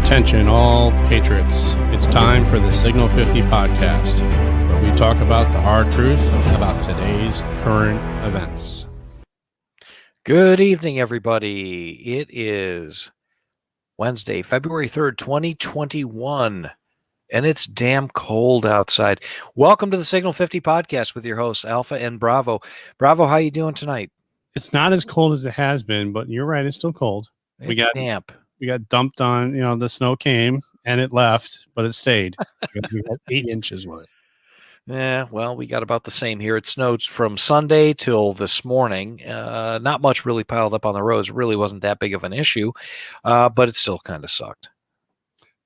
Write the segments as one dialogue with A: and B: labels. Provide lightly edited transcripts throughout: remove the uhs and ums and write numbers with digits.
A: Attention all patriots, it's time for the Signal 50 podcast, where we talk about the hard truth about today's current events.
B: Good evening, everybody. It is Wednesday, February 3rd, 2021, and it's damn cold outside. Welcome to the Signal 50 podcast with your hosts, Alpha and Bravo. Bravo, how you doing tonight?
A: It's not as cold as it has been, but you're right, it's still cold.
B: It's damp.
A: We got dumped on, the snow came and it left, but it stayed because we got 8 inches worth.
B: Yeah, well, we got about the same here. It snowed from Sunday till this morning. Not much really piled up on the roads. It really wasn't that big of an issue, but it still kind of sucked.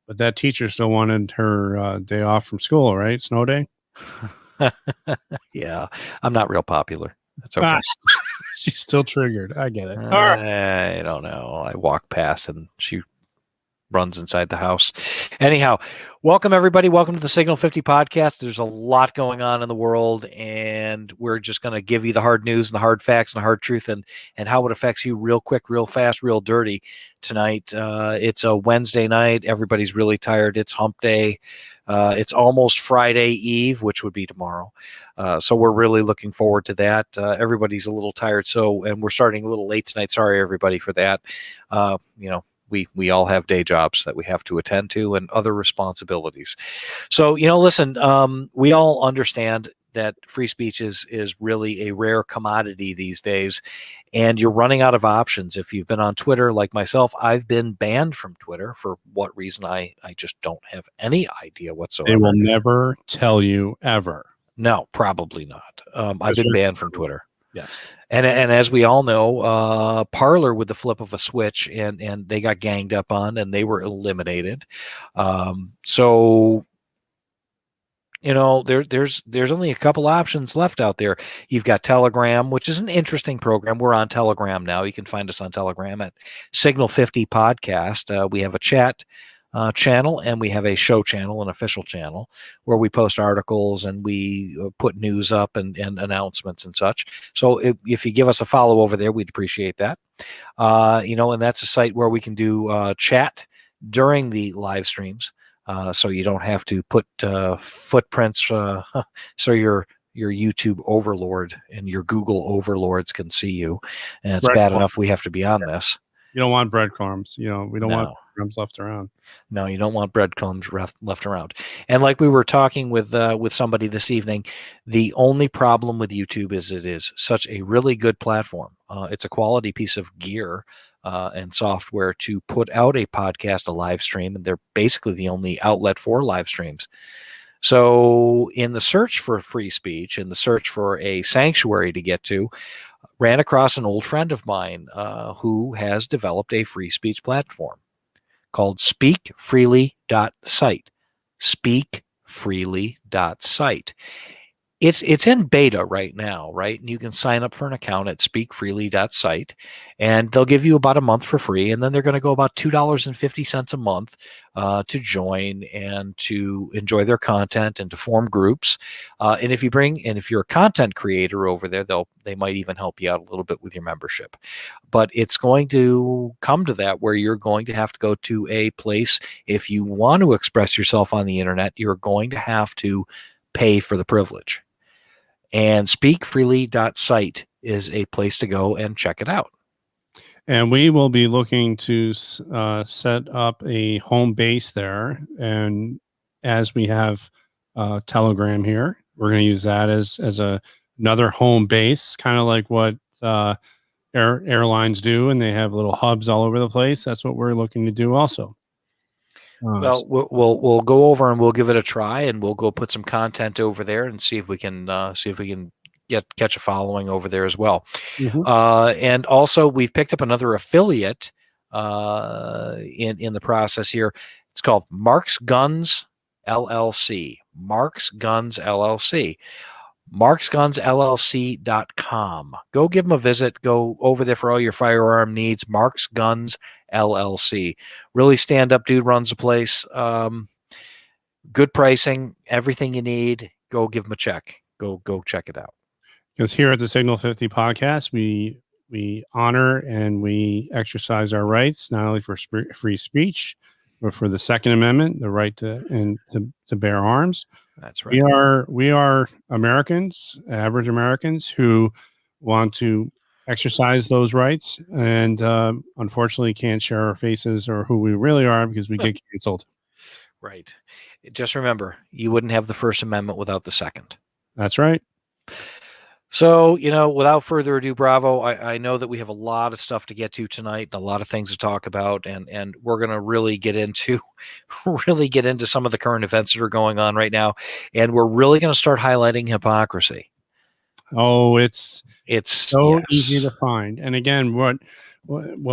A: But that teacher still wanted her day off from school, right? Snow day?
B: Yeah, I'm not real popular. That's okay.
A: She's still triggered. I get it.
B: I don't know. I walk past and she runs inside the house. Anyhow, welcome everybody. Welcome to the Signal 50 podcast. There's a lot going on in the world, and we're just going to give you the hard news and the hard facts and the hard truth and how it affects you real quick, real fast, real dirty tonight. It's a Wednesday night. Everybody's really tired. It's hump day. It's almost Friday Eve, which would be tomorrow. So we're really looking forward to that. Everybody's a little tired. And we're starting a little late tonight. Sorry, everybody, for that. We all have day jobs that we have to attend to and other responsibilities. So, listen, we all understand that free speech is really a rare commodity these days, and you're running out of options. If you've been on Twitter like myself, I've been banned from Twitter. For what reason, I just don't have any idea whatsoever.
A: They will never tell you ever.
B: No, probably not. I've been banned from Twitter.
A: Yes.
B: And as we all know, Parler with the flip of a switch, and they got ganged up on, and they were eliminated. There's only a couple options left out there. You've got Telegram, which is an interesting program. We're on Telegram now. You can find us on Telegram at Signal 50 Podcast. We have a chat channel, and we have a show channel, an official channel, where we post articles and we put news up and announcements and such. So if you give us a follow over there, we'd appreciate that. And that's a site where we can do chat during the live streams. So you don't have to put footprints so your YouTube overlord and your Google overlords can see you. And it's bad enough we have to be on this.
A: You don't want breadcrumbs. We don't want breadcrumbs left around.
B: No, you don't want breadcrumbs left around. And like we were talking with somebody this evening, the only problem with YouTube is it is such a really good platform. It's a quality piece of gear and software to put out a podcast, a live stream, and they're basically the only outlet for live streams. So in the search for free speech, in the search for a sanctuary to get to, ran across an old friend of mine who has developed a free speech platform called speakfreely.site. Speakfreely.site. It's in beta right now, right? And you can sign up for an account at speakfreely.site, and they'll give you about a month for free, and then they're going to go about $2.50 a month to join and to enjoy their content and to form groups. And if you're a content creator over there, they might even help you out a little bit with your membership. But it's going to come to that where you're going to have to go to a place. If you want to express yourself on the internet, you're going to have to pay for the privilege. And speakfreely.site is a place to go and check it out.
A: And we will be looking to set up a home base there. And as we have Telegram here, we're going to use that as another home base, kind of like what airlines do, and they have little hubs all over the place. That's what we're looking to do also.
B: Well, we'll go over and we'll give it a try, and we'll go put some content over there and see if we can catch a following over there as well.
A: Mm-hmm.
B: And also, we've picked up another affiliate in the process here. It's called Mark's Guns LLC. Mark's Guns LLC. MarksGunsLLC.com. Go give them a visit. Go over there for all your firearm needs. Mark's Guns LLC. Really stand up dude, runs the place. Good pricing, everything you need. Go give them a check. Go check it out.
A: Because here at the Signal 50 podcast, we honor and we exercise our rights, not only for free speech. for the Second Amendment, the right to bear arms.
B: That's right.
A: We are Americans, average Americans, who want to exercise those rights, and unfortunately can't share our faces or who we really are because we get canceled.
B: Right. Just remember, you wouldn't have the First Amendment without the Second.
A: That's right.
B: So, without further ado, Bravo, I know that we have a lot of stuff to get to tonight and a lot of things to talk about, and we're going to really get into some of the current events that are going on right now, and we're really going to start highlighting hypocrisy.
A: Oh, it's so
B: yes.
A: easy to find. And again, what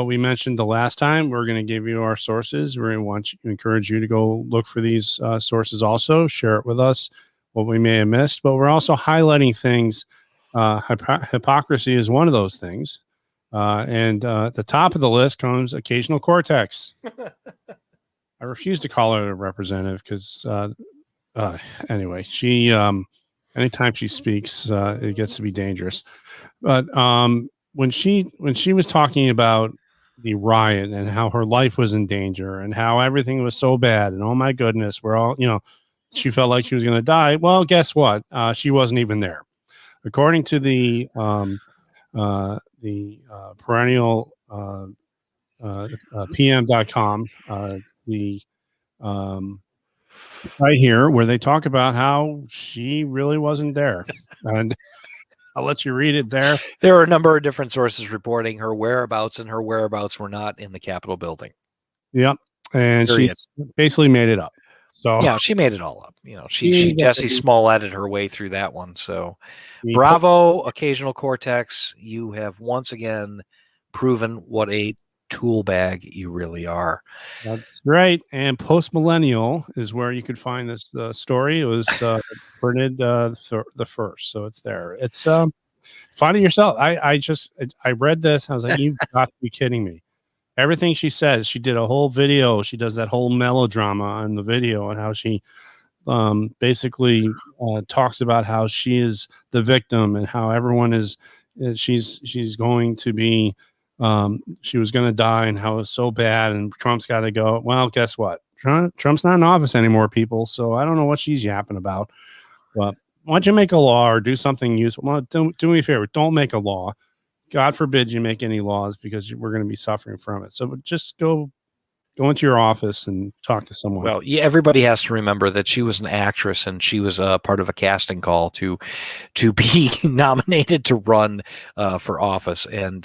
A: we mentioned the last time, we're going to give you our sources. We're going to encourage you to go look for these sources also, share it with us, what we may have missed, but we're also highlighting things. Hypocrisy is one of those things. And at the top of the list comes occasional cortex. I refuse to call her a representative because anyway, she anytime she speaks, it gets to be dangerous. But when she was talking about the riot and how her life was in danger and how everything was so bad and oh my goodness, we're all, she felt like she was going to die. Well, guess what? She wasn't even there. According to the perennial PM.com, the right here where they talk about how she really wasn't there, and I'll let you read it there.
B: There are a number of different sources reporting her whereabouts, and her whereabouts were not in the Capitol building.
A: Yep, and
B: Period.
A: she basically made it up. So
B: yeah, she made it all up. She Jesse Smollett her way through that one. So bravo, occasional cortex. You have once again proven what a tool bag you really are.
A: That's right. And Post Millennial is where you could find this story. It was printed the first, so it's there. It's find it yourself. I read this. I was like, you've got to be kidding me. Everything she says, she did a whole video. She does that whole melodrama on the video and how she basically talks about how she is the victim and how everyone is. She's going to be. She was going to die and how it's so bad and Trump's got to go. Well, guess what? Trump's not in office anymore, people. So I don't know what she's yapping about. But why don't you make a law or do something useful? Well, do me a favor. Don't make a law. God forbid you make any laws because we're going to be suffering from it. So just go into your office and talk to someone.
B: Well, yeah, everybody has to remember that she was an actress and she was part of a casting call to be nominated to run for office. And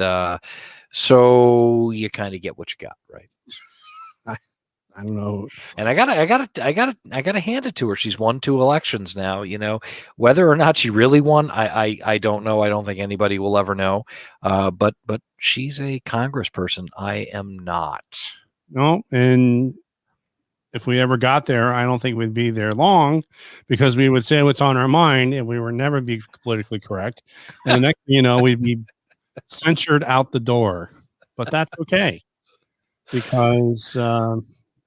B: so you kind of get what you got, right?
A: I don't know.
B: And I gotta hand it to her. She's won 2 elections now. Whether or not she really won, I don't know. I don't think anybody will ever know. But she's a congressperson. I am not.
A: No, and if we ever got there, I don't think we'd be there long because we would say what's on our mind and we would never be politically correct. And the next thing you know, we'd be censored out the door. But that's okay because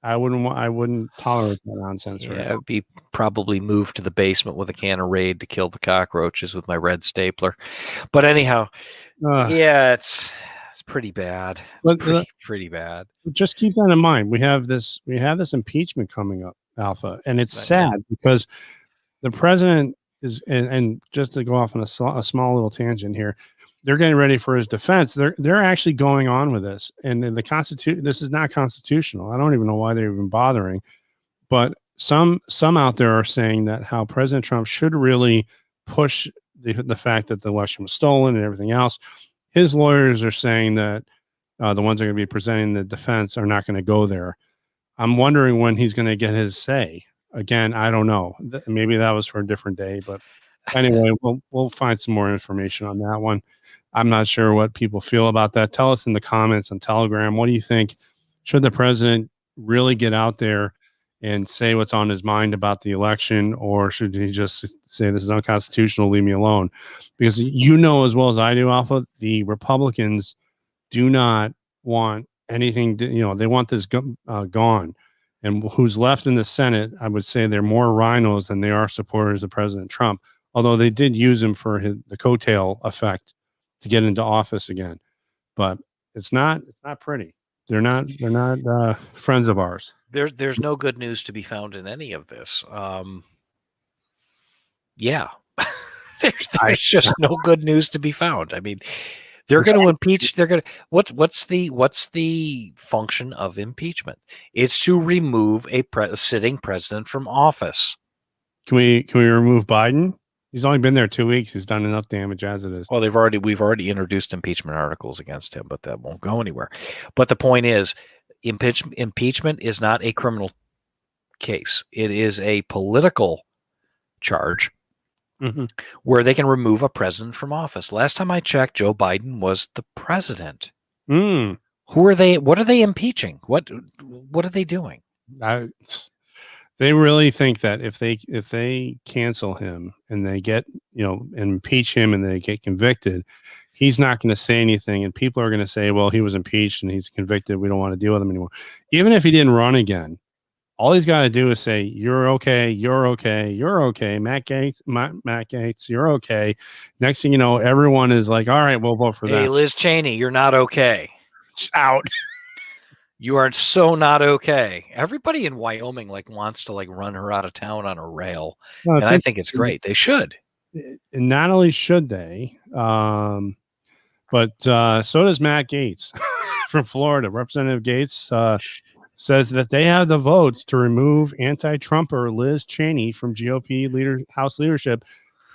A: I wouldn't tolerate that nonsense.
B: Yeah, right? I'd be probably moved to the basement with a can of Raid to kill the cockroaches with my red stapler. But anyhow, yeah, it's pretty bad. It's pretty bad.
A: Just keep that in mind. We have this impeachment coming up, Alpha, and it's sad because the president is, and just to go off on a small little tangent here, they're getting ready for his defense. They're actually going on with this, and the Constitution. This is not constitutional. I don't even know why they're even bothering. But some out there are saying that how President Trump should really push the fact that the election was stolen and everything else. His lawyers are saying that the ones that are going to be presenting the defense are not going to go there. I'm wondering when he's going to get his say. Again, I don't know. Maybe that was for a different day, but anyway, we'll find some more information on that one. I'm not sure what people feel about that. Tell us in the comments on Telegram. What do you think? Should the president really get out there and say what's on his mind about the election, or should he just say this is unconstitutional, leave me alone? Because as well as I do, Alpha, the Republicans do not want anything they want this gone. And who's left in the Senate, I would say they're more rhinos than they are supporters of President Trump, although they did use him for the coattail effect to get into office again. But it's not pretty. They're not friends of ours.
B: there's no good news to be found in any of this. Yeah, there's just no good news to be found. I mean, they're going to impeach. They're going to what's the function of impeachment? It's to remove a sitting president from office.
A: Can we remove Biden? He's only been there 2 weeks. He's done enough damage as it is.
B: Well, we've already introduced impeachment articles against him, but that won't go anywhere. But the point is, impeachment is not a criminal case. It is a political charge where they can remove a president from office. Last time I checked, Joe Biden was the president. Who are they? What are they impeaching? What are they doing?
A: They really think that if they cancel him and they get, impeach him and they get convicted, he's not going to say anything, and people are going to say, well, he was impeached and he's convicted, we don't want to deal with him anymore. Even if he didn't run again, all he's got to do is say, you're okay, you're okay, you're okay, Matt Gaetz, you're okay. Next thing you know, everyone is like, all right, we'll vote for that.
B: Hey, Liz Cheney, you're not okay.
A: Out.
B: You are so not okay. Everybody in Wyoming wants to run her out of town on a rail. And I think it's great. They should.
A: And not only should they, but so does Matt Gaetz from Florida. Representative Gaetz says that they have the votes to remove anti-Trumper Liz Cheney from GOP House leadership.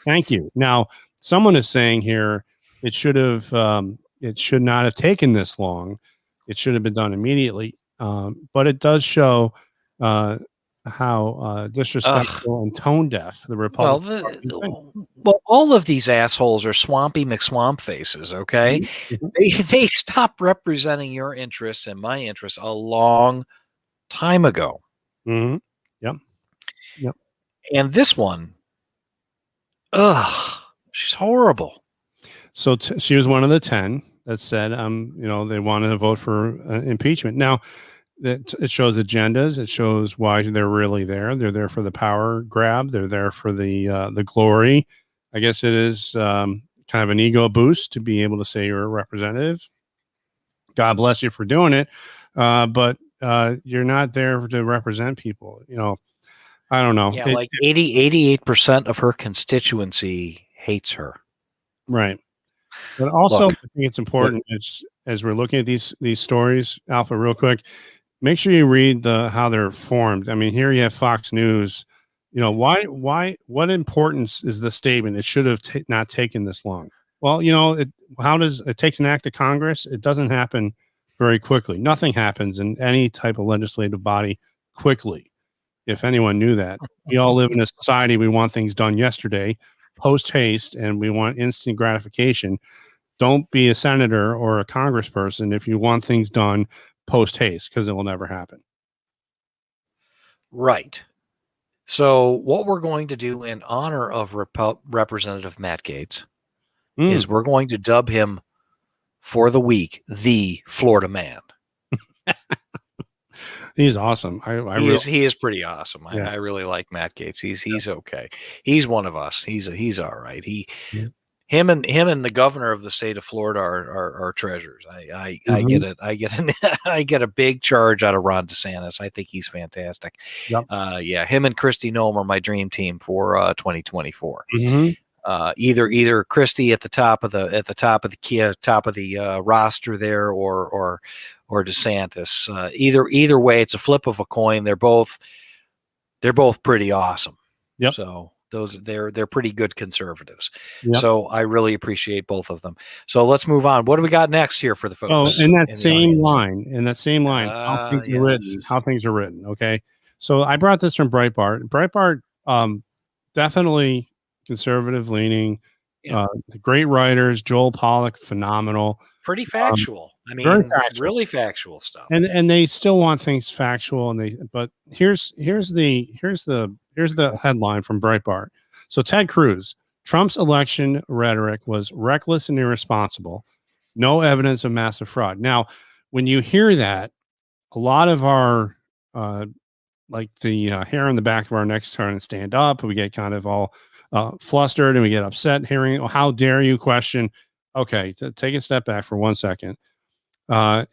A: Thank you. Now, someone is saying here it should not have taken this long. It should have been done immediately. But it does show how disrespectful and tone deaf the Republicans.
B: Well, all of these assholes are swampy McSwamp faces, okay? They stopped representing your interests and my interests a long time ago.
A: Yep.
B: And this one, she's horrible.
A: So she was one of the 10 that said, they wanted to vote for impeachment. Now, it shows agendas. It shows why they're really there. They're there for the power grab. They're there for the glory. I guess it is kind of an ego boost to be able to say you're a representative. God bless you for doing it, but you're not there to represent people. I don't know.
B: Yeah, 88% of her constituency hates her.
A: Right. But also, I think it's important as we're looking at these stories, Alpha, real quick, make sure you read how they're formed. I mean, here you have Fox News. What importance is the statement? It should have not taken this long. Well, how does it takes an act of Congress? It doesn't happen very quickly. Nothing happens in any type of legislative body quickly. If anyone knew that, we all live in a society. We want things done yesterday, post haste, and we want instant gratification. Don't be a senator or a congressperson if you want things done post haste, because it will never happen.
B: Right. So what we're going to do in honor of Representative Matt Gaetz is we're going to dub him for the week the Florida Man.
A: He's awesome.
B: He is pretty awesome. Yeah. I really like Matt Gaetz. He's okay. He's one of us. He's all right. Him and the governor of the state of Florida are treasures. I get a big charge out of Ron DeSantis. I think he's fantastic.
A: Yep.
B: Him and Kristi Noem are my dream team for 2024. Either Kristi at the top of the roster there, or DeSantis. Either way, it's a flip of a coin. They're both pretty awesome.
A: Yep.
B: So they're pretty good conservatives.
A: Yep.
B: So I really appreciate both of them. So let's move on. What do we got next here for the folks?
A: Oh, in that same line, how things are written. Okay. So I brought this from Breitbart. Breitbart, definitely conservative leaning, great writers. Joel Pollack, phenomenal.
B: Pretty factual.
A: Very factual.
B: Really factual stuff.
A: And they still want things factual. But here's the headline from Breitbart. So Ted Cruz, Trump's election rhetoric was reckless and irresponsible. No evidence of massive fraud. Now, when you hear that, a lot of our hair on the back of our necks starting to stand up. We get kind of all flustered and we get upset hearing, how dare you question? Okay, take a step back for 1 second.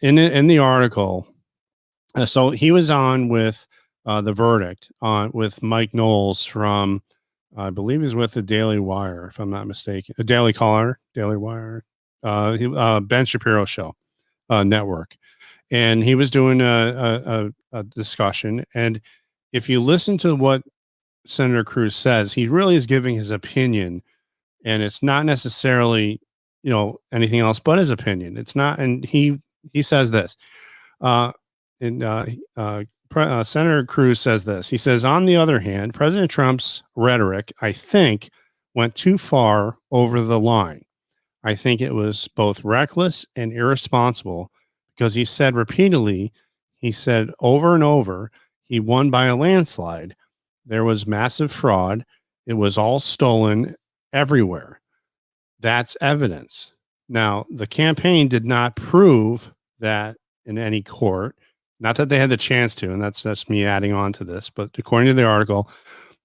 A: In the article, So he was on with The Verdict with Mike Knowles from, I believe he's with the Daily Wire, if I'm not mistaken, a Daily Caller, Daily Wire, Ben Shapiro show network, and he was doing a discussion. And if you listen to what Senator Cruz says, he really is giving his opinion, and it's not necessarily, anything else but his opinion. It's not, and he says this. Uh, and Senator Cruz says this. He says, on the other hand, President Trump's rhetoric, I think, went too far over the line. I think it was both reckless and irresponsible because he said repeatedly, he said over and over, he won by a landslide. There was massive fraud. It was all stolen everywhere. That's evidence. Now, the campaign did not prove that in any court. Not that they had the chance to, and that's me adding on to this, but according to the article,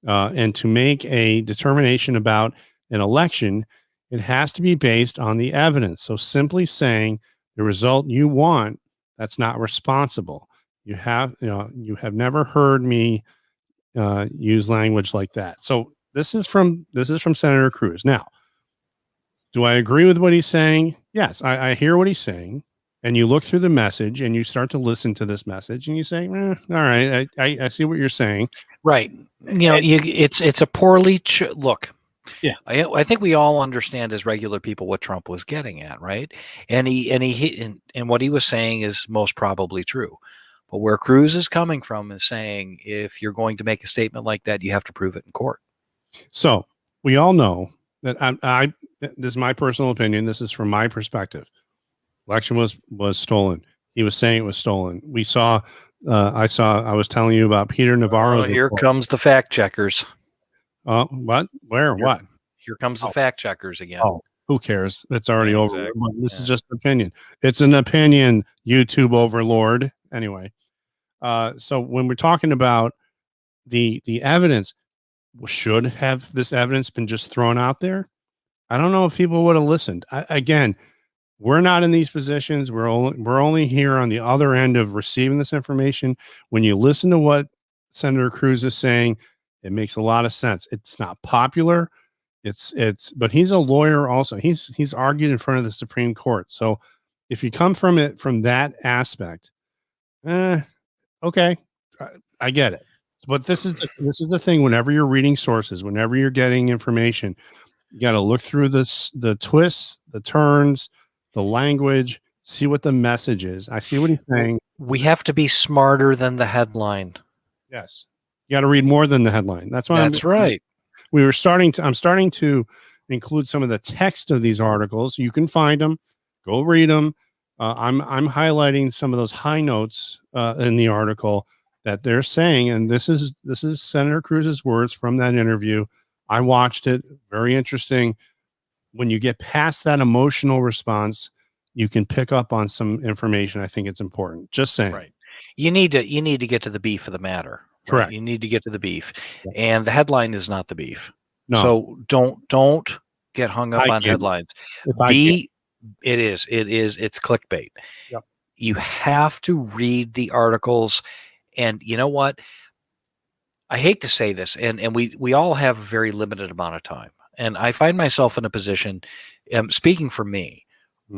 A: and to make a determination about an election, it has to be based on the evidence. So simply saying the result you want, that's not responsible. You have never heard me use language like that. So this is from Senator Cruz. Now, do I agree with what he's saying? Yes, I hear what he's saying. And you look through the message and you start to listen to this message and you say, all right, I see what you're saying.
B: Right. It's a poorly look.
A: Yeah.
B: I think we all understand as regular people what Trump was getting at, right? And what he was saying is most probably true. But where Cruz is coming from is saying, if you're going to make a statement like that, you have to prove it in court.
A: So we all know that this is my personal opinion. This is from my perspective. Election was stolen. He was saying it was stolen. We saw. I was telling you about Peter Navarro's.
B: Here comes the fact checkers.
A: What? Where? What?
B: Here comes the fact checkers again.
A: Oh, who cares? It's already over. Exactly. This is just an opinion. It's an opinion, YouTube overlord. Anyway, so when we're talking about the evidence, should have this evidence been just thrown out there? I don't know if people would have listened. Again, we're not in these positions. We're only here on the other end of receiving this information. When you listen to what Senator Cruz is saying, it makes a lot of sense. It's not popular. But he's a lawyer also. He's argued in front of the Supreme Court. So if you come from that aspect, okay, I get it. But this is the thing. Whenever you're reading sources, whenever you're getting information, you got to look through the twists, the turns, the language, see what the message is. I see what he's saying.
B: We have to be smarter than the headline.
A: Yes. You got to read more than the headline. That's
B: right.
A: I'm starting to include some of the text of these articles. You can find them, go read them. I'm highlighting some of those high notes in the article that they're saying. And this is Senator Cruz's words from that interview. I watched it. Very interesting. When you get past that emotional response, you can pick up on some information. I think it's important. Just saying.
B: Right. You need to get to the beef of the matter. Right?
A: Correct.
B: You need to get to the beef, and the headline is not the beef.
A: No.
B: So don't get hung up on headlines. It's clickbait.
A: Yep.
B: You have to read the articles, and you know what? I hate to say this, and we all have a very limited amount of time. And I find myself in a position, speaking for me,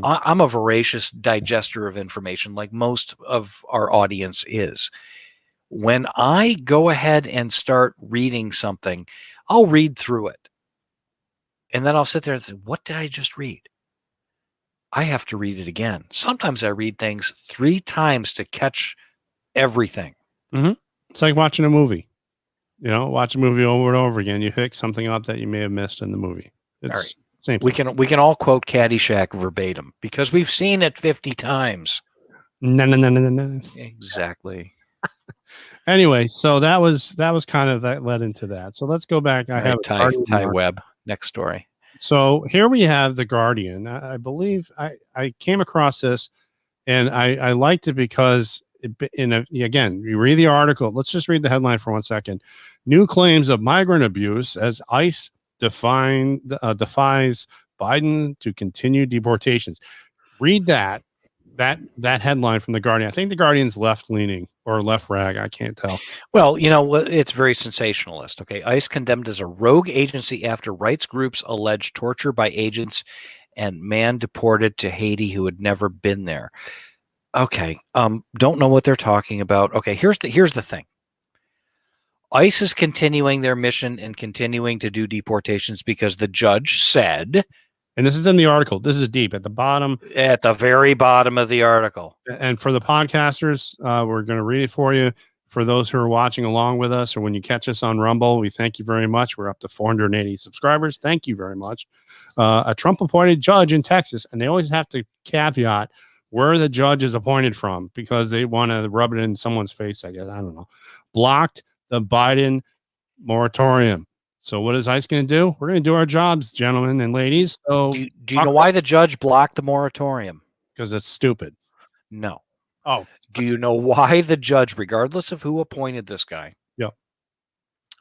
B: I'm a voracious digester of information like most of our audience is. When I go ahead and start reading something, I'll read through it. And then I'll sit there and say, what did I just read? I have to read it again. Sometimes I read things 3 times to catch everything.
A: Mm-hmm. It's like watching a movie. Watch a movie over and over again. You pick something up that you may have missed in the movie. It's
B: all right.
A: Same thing.
B: We can all quote Caddyshack verbatim because we've seen it 50 times.
A: No.
B: Exactly.
A: Anyway, so that was kind of that led into that. So let's go back. I have
B: Ty Webb. Next story.
A: So here we have The Guardian. I believe I came across this, and I liked it because again, you read the article. Let's just read the headline for 1 second. New claims of migrant abuse as ICE defies Biden to continue deportations. Read that. that headline from the Guardian. I think the Guardian's left leaning or left rag. I can't tell.
B: Well, you know, it's very sensationalist. Okay. ICE condemned as a rogue agency after rights groups allege torture by agents and man deported to Haiti who had never been there. Okay. Don't know what they're talking about. Okay. Here's the thing. ICE is continuing their mission and continuing to do deportations because the judge said,
A: and this is in the article. This is deep at the bottom.
B: At the very bottom of the article.
A: And for the podcasters, we're going to read it for you. For those who are watching along with us, or when you catch us on Rumble, we thank you very much. We're up to 480 subscribers. Thank you very much. A Trump-appointed judge in Texas, and they always have to caveat where the judge is appointed from because they want to rub it in someone's face, I guess. I don't know. Blocked the Biden moratorium. So what is ICE going to do? We're going to do our jobs, gentlemen and ladies. So
B: do you know why the judge blocked the moratorium?
A: Because it's stupid.
B: No.
A: Oh.
B: Do you know why the judge, regardless of who appointed this guy,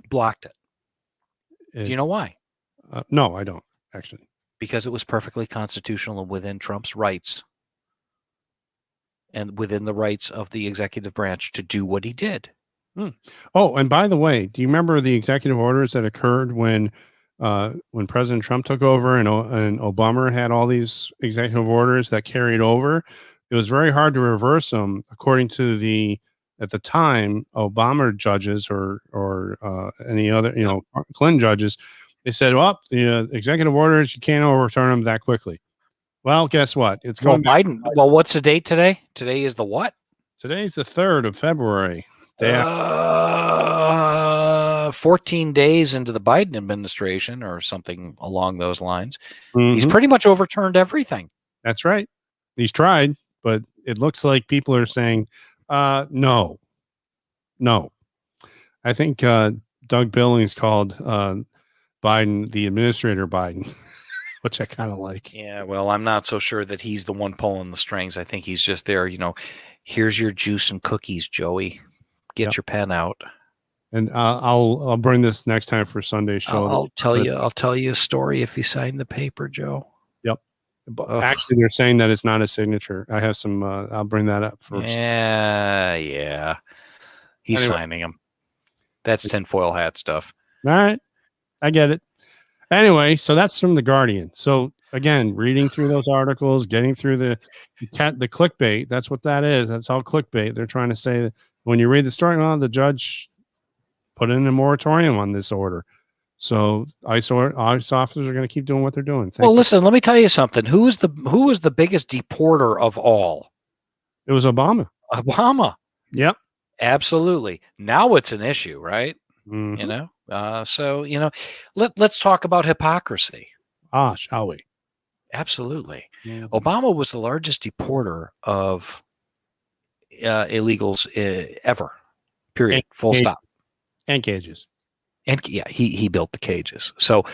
B: blocked it? Do you know why?
A: No, I don't, actually.
B: Because it was perfectly constitutional and within Trump's rights and within the rights of the executive branch to do what he did.
A: Oh, and by the way, do you remember the executive orders that occurred when President Trump took over and Obama had all these executive orders that carried over? It was very hard to reverse them, according to at the time, Obama judges or any other, Clinton judges. They said, well, the executive orders, you can't overturn them that quickly. Well, guess what? It's going
B: Biden. Well, what's the date today? Today is the what?
A: Today's the 3rd of February.
B: 14 days into the Biden administration or something along those lines.
A: Mm-hmm.
B: He's pretty much overturned everything.
A: That's right. He's tried, but it looks like people are saying, no. I think Doug Billings called Biden the administrator Biden, which I kind of like.
B: Yeah, well, I'm not so sure that he's the one pulling the strings. I think he's just there, here's your juice and cookies, Joey. Get your pen out.
A: And I'll bring this next time for Sunday's show.
B: I'll tell you a story if you sign the paper, Joe.
A: Yep. But actually, they're saying that it's not a signature. I have some. I'll bring that up for.
B: Yeah. He's signing them. That's tinfoil hat stuff.
A: All right, I get it. Anyway, so that's from the Guardian. So again, reading through those articles, getting through the clickbait. That's what that is. That's all clickbait. They're trying to say that when you read the story, well, the judge put in a moratorium on this order. So ICE officers are going to keep doing what they're doing.
B: Listen, let me tell you something. Who was the biggest deporter of all?
A: It was Obama. Yep.
B: Absolutely. Now it's an issue, right?
A: Mm-hmm.
B: So let's talk about hypocrisy.
A: Shall we?
B: Absolutely. Mm-hmm. Obama was the largest deporter of illegals ever. Period. Full stop.
A: And cages.
B: And yeah, he built the cages. So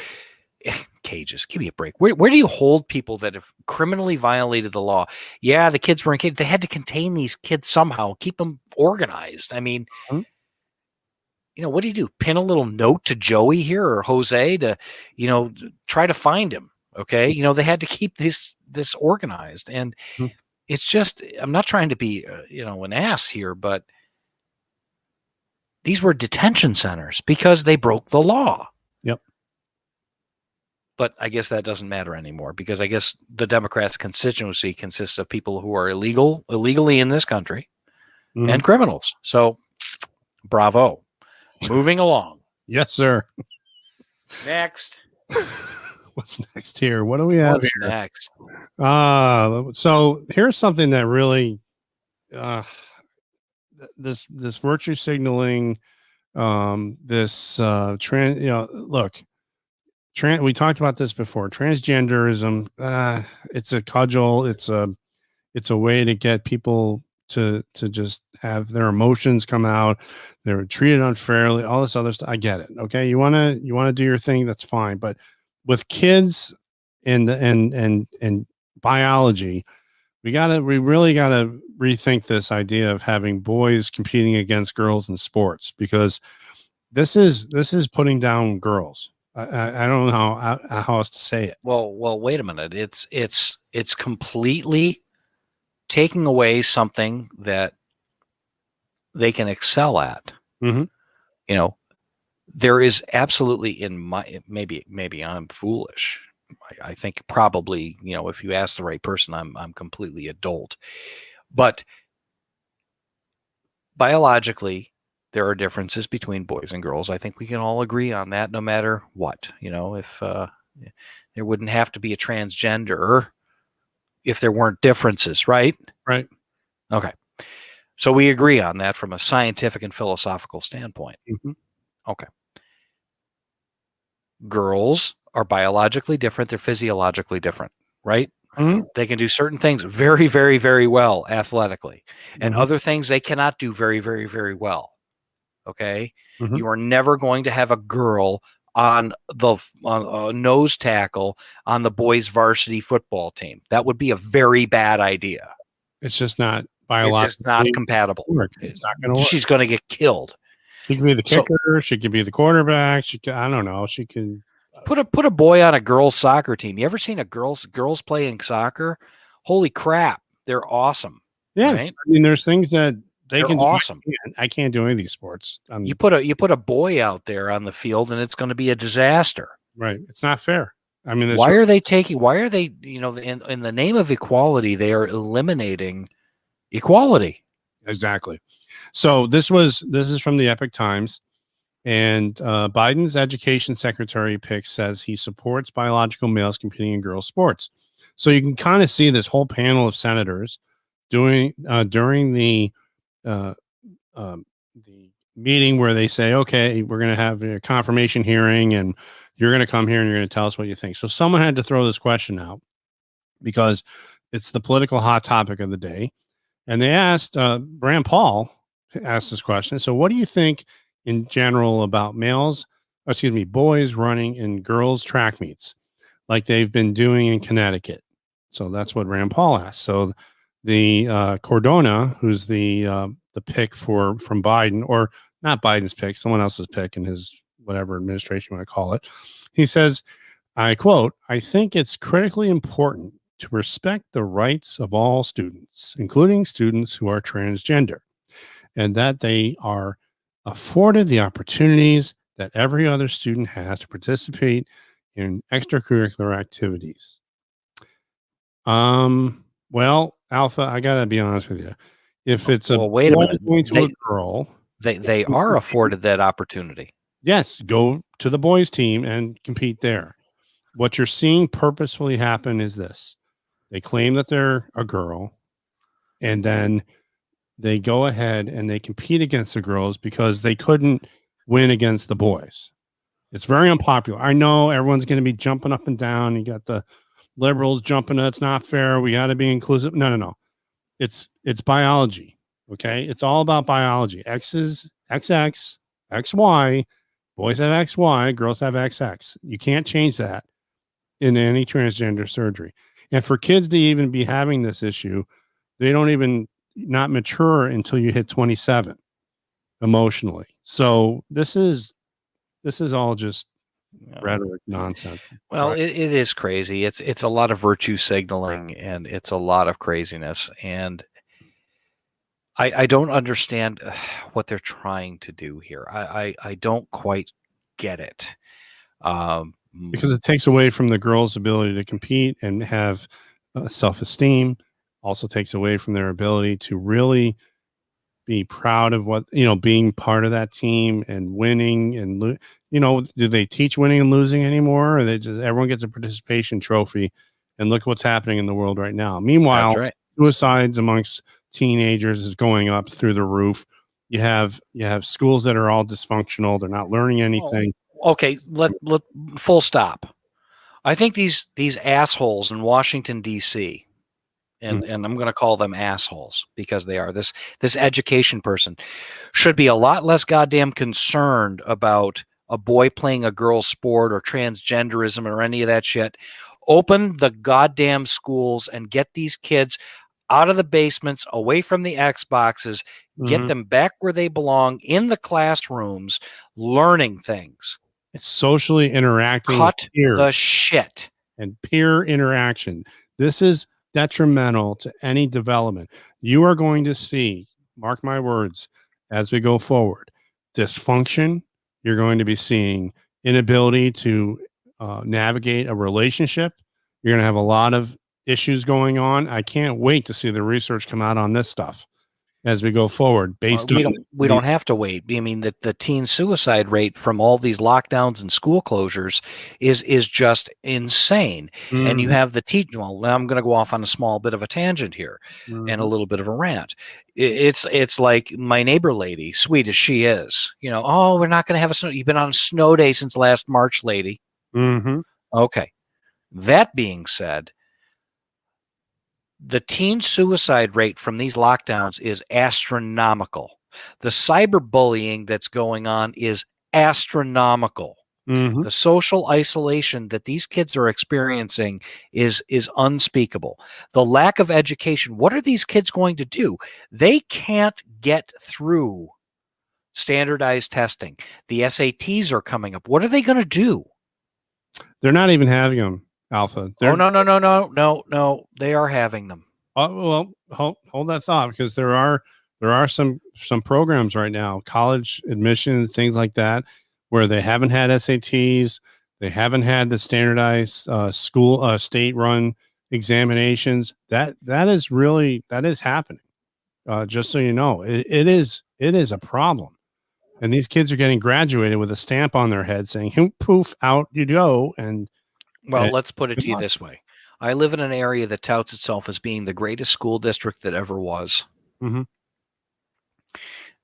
B: cages, give me a break. Where do you hold people that have criminally violated the law? Yeah, the kids were in cages. They had to contain these kids somehow, keep them organized. I mean, what do you do? Pin a little note to Joey here or Jose to, try to find him. Okay. They had to keep this organized. And it's just, I'm not trying to be, an ass here, but these were detention centers because they broke the law.
A: Yep.
B: But I guess that doesn't matter anymore because I guess the Democrats' constituency consists of people who are illegally in this country and criminals. So bravo. Moving along.
A: Yes, sir.
B: Next.
A: What's next here? What do we have
B: What's
A: here?
B: Next?
A: So here's something that really this virtue signaling, this look, we talked about this before. Transgenderism, it's a cudgel. It's a way to get people to just have their emotions come out. They're treated unfairly, all this other stuff. I get it. Okay. You want to do your thing. That's fine. But with kids and biology, we really gotta rethink this idea of having boys competing against girls in sports, because this is putting down girls. I don't know how else to say it.
B: Well, wait a minute. It's completely taking away something that they can excel at.
A: Mhm.
B: You know, there is absolutely in my maybe I'm foolish. I think probably, you know, if you ask the right person, I'm completely adult. But biologically, there are differences between boys and girls. I think we can all agree on that, no matter what. You know, if there wouldn't have to be a transgender if there weren't differences, right?
A: Right.
B: Okay. So we agree on that from a scientific and philosophical standpoint.
A: Mhm.
B: Okay. Girls are biologically different. They're physiologically different, right?
A: Mhm.
B: They can do certain things very, very, very well athletically, and
A: Mhm.
B: other things they cannot do very, very, very well. Okay.
A: Mhm.
B: You are never going to have a girl on the nose tackle on the boys' varsity football team. That would be a very bad idea.
A: It's just not
B: It's just not
A: biologically
B: compatible.
A: work. It's not gonna work.
B: She's going to get killed.
A: She could be the
B: So
A: kicker, she could be the quarterback, she could I don't know, she could
B: put a boy on a girls' soccer team. You ever seen a girls playing soccer? Holy crap, they're awesome,
A: yeah,
B: right?
A: I mean, there's things that they
B: They're
A: can do.
B: awesome.
A: I can't do any of these sports.
B: You put a boy out there on the field, and it's going to be a disaster.
A: Right. It's not fair. I mean,
B: Why are they, you know, in the name of equality, they are eliminating equality.
A: exactly. So this is from the Epic Times, and Biden's education secretary pick says he supports biological males competing in girls' sports. So you can kind of see this whole panel of senators doing during uh, the meeting where they say, okay, we're going to have a confirmation hearing, and you're going to come here and you're going to tell us what you think. So someone had to throw this question out because it's the political hot topic of the day. And they asked Rand Paul asked this question. So, what do you think in general about boys running in girls' track meets like they've been doing in Connecticut? So that's what Rand Paul asked. So the Cordona, who's the pick from Biden, or not Biden's pick, someone else's pick in his whatever administration you want to call it, he says, I quote, I think it's critically important to respect the rights of all students, including students who are transgender, and that they are afforded the opportunities that every other student has to participate in extracurricular activities. Well, Alpha, I gotta be honest with you. If it's a
B: Well, wait a
A: boy
B: minute.
A: going to a girl,
B: They are afforded that opportunity.
A: yes, go to the boys' team and compete there. What you're seeing purposefully happen is this. They claim that they're a girl, and then they go ahead and they compete against the girls because they couldn't win against the boys. It's very unpopular. I know everyone's going to be jumping up and down. You got the liberals jumping, it's not fair. We got to be inclusive. No, no, no. It's biology. Okay. It's all about biology. X is XX, XY. Boys have XY, girls have XX. You can't change that in any transgender surgery. And for kids to even be having this issue, they don't even not mature until you hit 27 emotionally. So this is all just rhetoric nonsense.
B: Well, it is crazy. It's a lot of virtue signaling, and it's a lot of craziness. And I don't understand what they're trying to do here. I don't quite get it.
A: Because it takes away from the girls' ability to compete and have self-esteem, also takes away from their ability to really be proud of what, being part of that team and winning and do they teach winning and losing anymore, or they just everyone gets a participation trophy? And look what's happening in the world right now. Meanwhile,
B: That's right.
A: suicides amongst teenagers is going up through the roof. You have schools that are all dysfunctional. They're not learning anything.
B: Okay, let full stop. I think these assholes in Washington D.C. and I'm going to call them assholes because they are this education person should be a lot less goddamn concerned about a boy playing a girl's sport or transgenderism or any of that shit. Open the goddamn schools and get these kids out of the basements, away from the Xboxes, get them back where they belong in the classrooms, learning things.
A: It's socially interacting.
B: Cut the shit.
A: And peer interaction. This is detrimental to any development. You are going to see, mark my words, as we go forward, dysfunction. You're going to be seeing inability to navigate a relationship. You're going to have a lot of issues going on. I can't wait to see the research come out on this stuff as we go forward based on
B: we don't have to wait. I mean, the teen suicide rate from all these lockdowns and school closures is just insane. And you have the well, I'm going to go off on a small bit of a tangent here and a little bit of a rant. It's like my neighbor lady, sweet as she is, oh, we're not going to have a snow. You've been on a snow day since last March, lady. Okay. That being said, the teen suicide rate from these lockdowns is astronomical. The cyberbullying that's going on is astronomical. The social isolation that these kids are experiencing is unspeakable. The lack of education. What are these kids going to do? They can't get through standardized testing. The SATs are coming up. What are they going to do?
A: They're not even having them, Alpha.
B: No. They are having them.
A: Well, hold that thought, because there are some programs right now, college admissions, things like that, where they haven't had SATs, they haven't had the standardized school state run examinations. That is happening. Just so you know, it is a problem, and these kids are getting graduated with a stamp on their head saying "poof, out you go." And
B: well, let's put it to you this way. I live in an area that touts itself as being the greatest school district that ever was.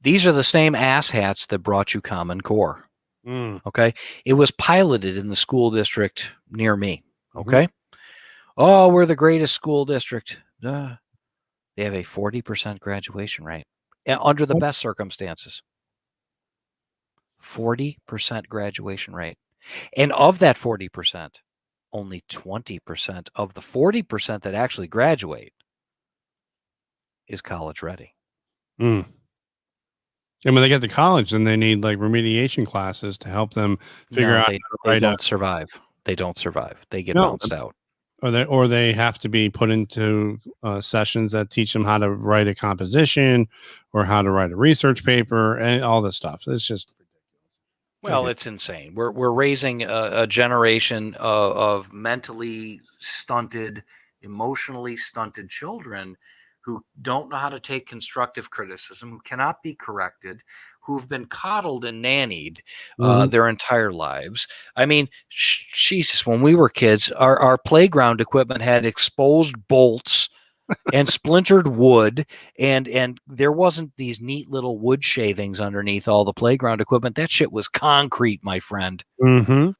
B: These are the same asshats that brought you Common Core. Okay. It was piloted in the school district near me. Okay. Oh, we're the greatest school district. They have a 40% graduation rate under the best circumstances. 40% graduation rate. And of that 40%, only 20% of the 40% that actually graduate is college ready.
A: And when they get to college, then they need like remediation classes to help them figure out.
B: They don't survive. They don't survive. They get bounced out.
A: Or they have to be put into sessions that teach them how to write a composition or how to write a research paper and all this stuff. It's just ridiculous.
B: Well, it's insane. We're raising a generation of mentally stunted, emotionally stunted children who don't know how to take constructive criticism, who cannot be corrected, who've been coddled and nannied their entire lives. I mean, Jesus, when we were kids, our playground equipment had exposed bolts and splintered wood, and there wasn't these neat little wood shavings underneath all the playground equipment. That shit was concrete, my friend.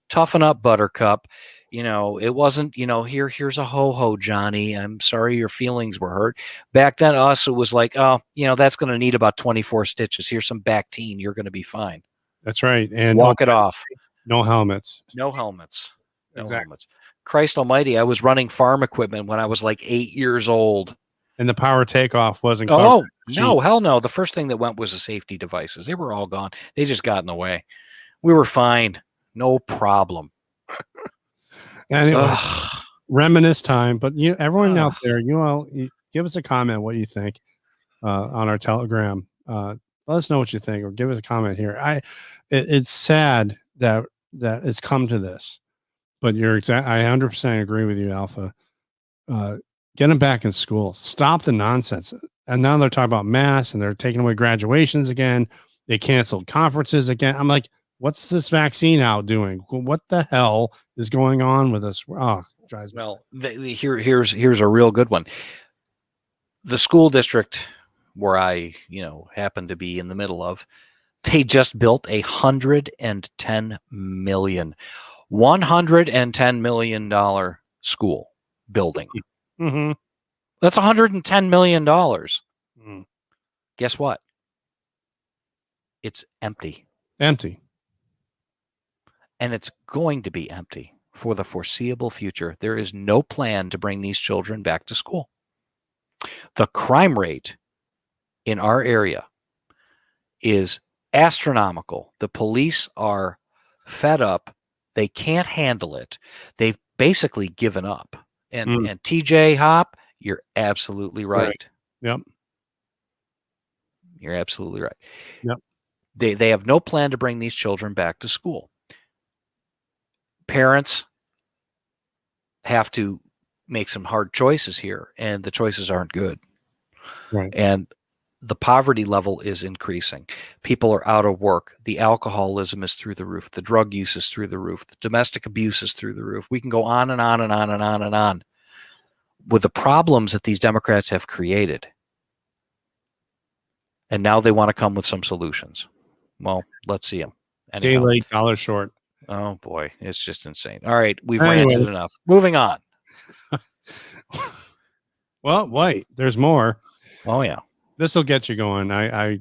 B: Toughen up, Buttercup. It wasn't, here's a ho-ho, Johnny. I'm sorry your feelings were hurt. Back then, it was like, oh, that's going to need about 24 stitches. Here's some Bactine. You're going to be fine.
A: That's right. And
B: walk it off.
A: No helmets.
B: No helmets. Christ almighty, I was running farm equipment when I was like 8 years old.
A: And the power takeoff wasn't covered.
B: Oh, no, hell no. The first thing that went was the safety devices. They were all gone. They just got in the way. We were fine. No problem.
A: Anyway, reminisce time. But everyone out there, you give us a comment what you think on our Telegram. Let us know what you think, or give us a comment here. It's sad that it's come to this, but I 100% agree with you, Alpha. Get them back in school. Stop the nonsense. And now they're talking about masks, and they're taking away graduations again. They canceled conferences again. I'm like, what's this vaccine out doing? What the hell is going on with us? Oh, drives me.
B: Well, here's a real good one. The school district where I, happen to be in the middle of, they just built $110 million school building. That's $110 million. Guess what? It's empty. And it's going to be empty for the foreseeable future. There is no plan to bring these children back to school. The crime rate in our area is astronomical. The police are fed up. They can't handle it. They've basically given up. And TJ Hop, You're absolutely right.
A: Yep.
B: You're absolutely right.
A: Yep.
B: They have no plan to bring these children back to school. Parents have to make some hard choices here, and the choices aren't good.
A: Right.
B: And the poverty level is increasing. People are out of work. The alcoholism is through the roof. The drug use is through the roof. The domestic abuse is through the roof. We can go on and on and on and on and on with the problems that these Democrats have created. And now they want to come with some solutions. Well, let's see them.
A: Day late, dollar short.
B: Oh, boy. It's just insane. All right. We've
A: Anyway.
B: ranted enough. Moving on.
A: Well, wait. There's more.
B: Oh, yeah.
A: This will get you going. I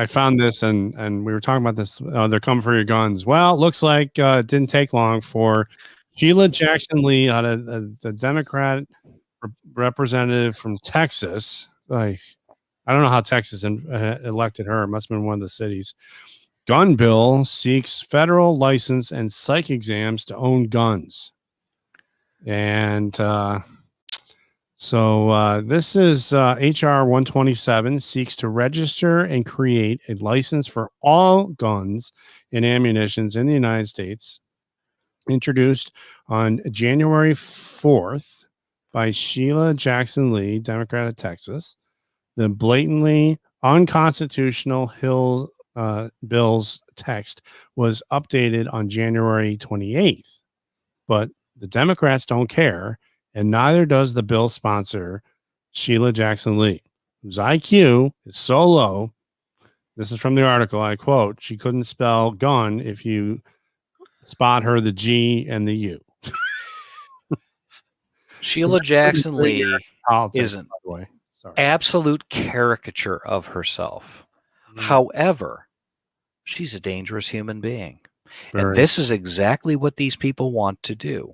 A: found this and we were talking about this. They're coming for your guns. Well, it looks like it didn't take long for Sheila Jackson Lee, out of the Democrat representative from Texas. I don't know how Texas elected her. It must have been one of the cities. Gun bill seeks federal license and psych exams to own guns. And so this is HR 127 seeks to register and create a license for all guns and ammunitions in the United States, introduced on January 4th by Sheila Jackson Lee, Democrat of Texas. The blatantly unconstitutional bill's text was updated on January 28th, but the Democrats don't care, and neither does the bill sponsor, Sheila Jackson Lee, whose IQ is so low. This is from the article. I quote, she couldn't spell gun if you spot her the G and the U.
B: Sheila Jackson Lee is an
A: Sorry.
B: absolute caricature of herself. However, she's a dangerous human being. And this is exactly what these people want to do.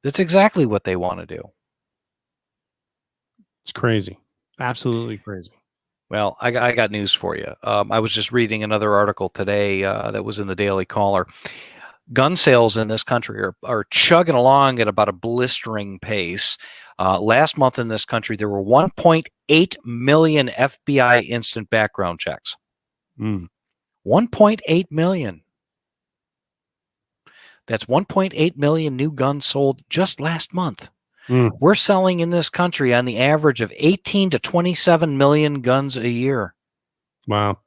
B: That's exactly what they want to do.
A: It's crazy. Absolutely crazy.
B: Well, I got news for you. I was just reading another article today that was in the Daily Caller. Gun sales in this country are chugging along at about a blistering pace. Last month in this country, there were 1.8 million FBI instant background checks. 1.8 million. That's 1.8 million new guns sold just last month. We're selling in this country on the average of 18 to 27 million guns a year.
A: Wow.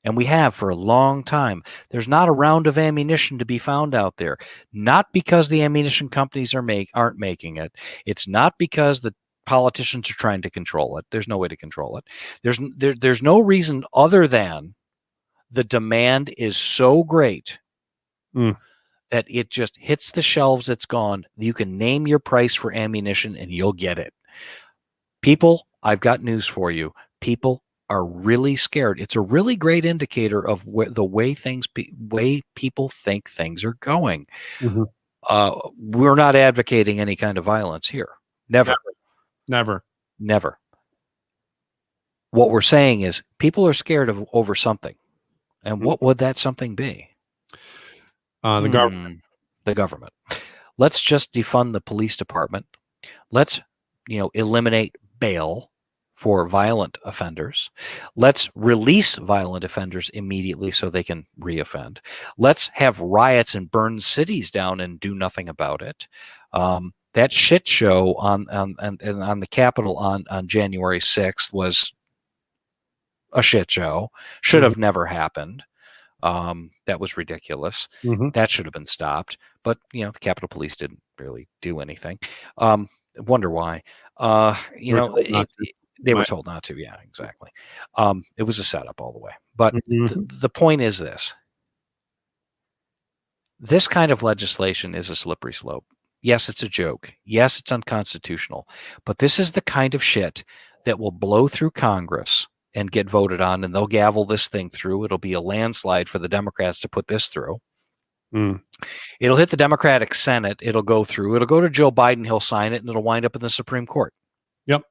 B: And we have for a long time. There's not a round of ammunition to be found out there. Not because the ammunition companies aren't making it. It's not because the politicians are trying to control it. There's no way to control it. There's no reason other than the demand is so great that it just hits the shelves. It's gone. You can name your price for ammunition and you'll get it. People, I've got news for you. People are really scared. It's a really great indicator of the way people think things are going. We're not advocating any kind of violence here. Never. What we're saying is people are scared over something. And what would that something be?
A: The government.
B: The government. Let's just defund the police department. Let's, eliminate bail for violent offenders. Let's release violent offenders immediately so they can reoffend. Let's have riots and burn cities down and do nothing about it. That shit show on the Capitol on January 6th was a shit show. Should have never happened. That was ridiculous. That should have been stopped. But, the Capitol Police didn't really do anything. I wonder why. They were told not to. Yeah, exactly. It was a setup all the way. But the point is this. This kind of legislation is a slippery slope. Yes, it's a joke. Yes, it's unconstitutional. But this is the kind of shit that will blow through Congress and get voted on, and they'll gavel this thing through. It'll be a landslide for the Democrats to put this through. It'll hit the Democratic Senate. It'll go through. It'll go to Joe Biden. He'll sign it, and it'll wind up in the Supreme Court.
A: Yep.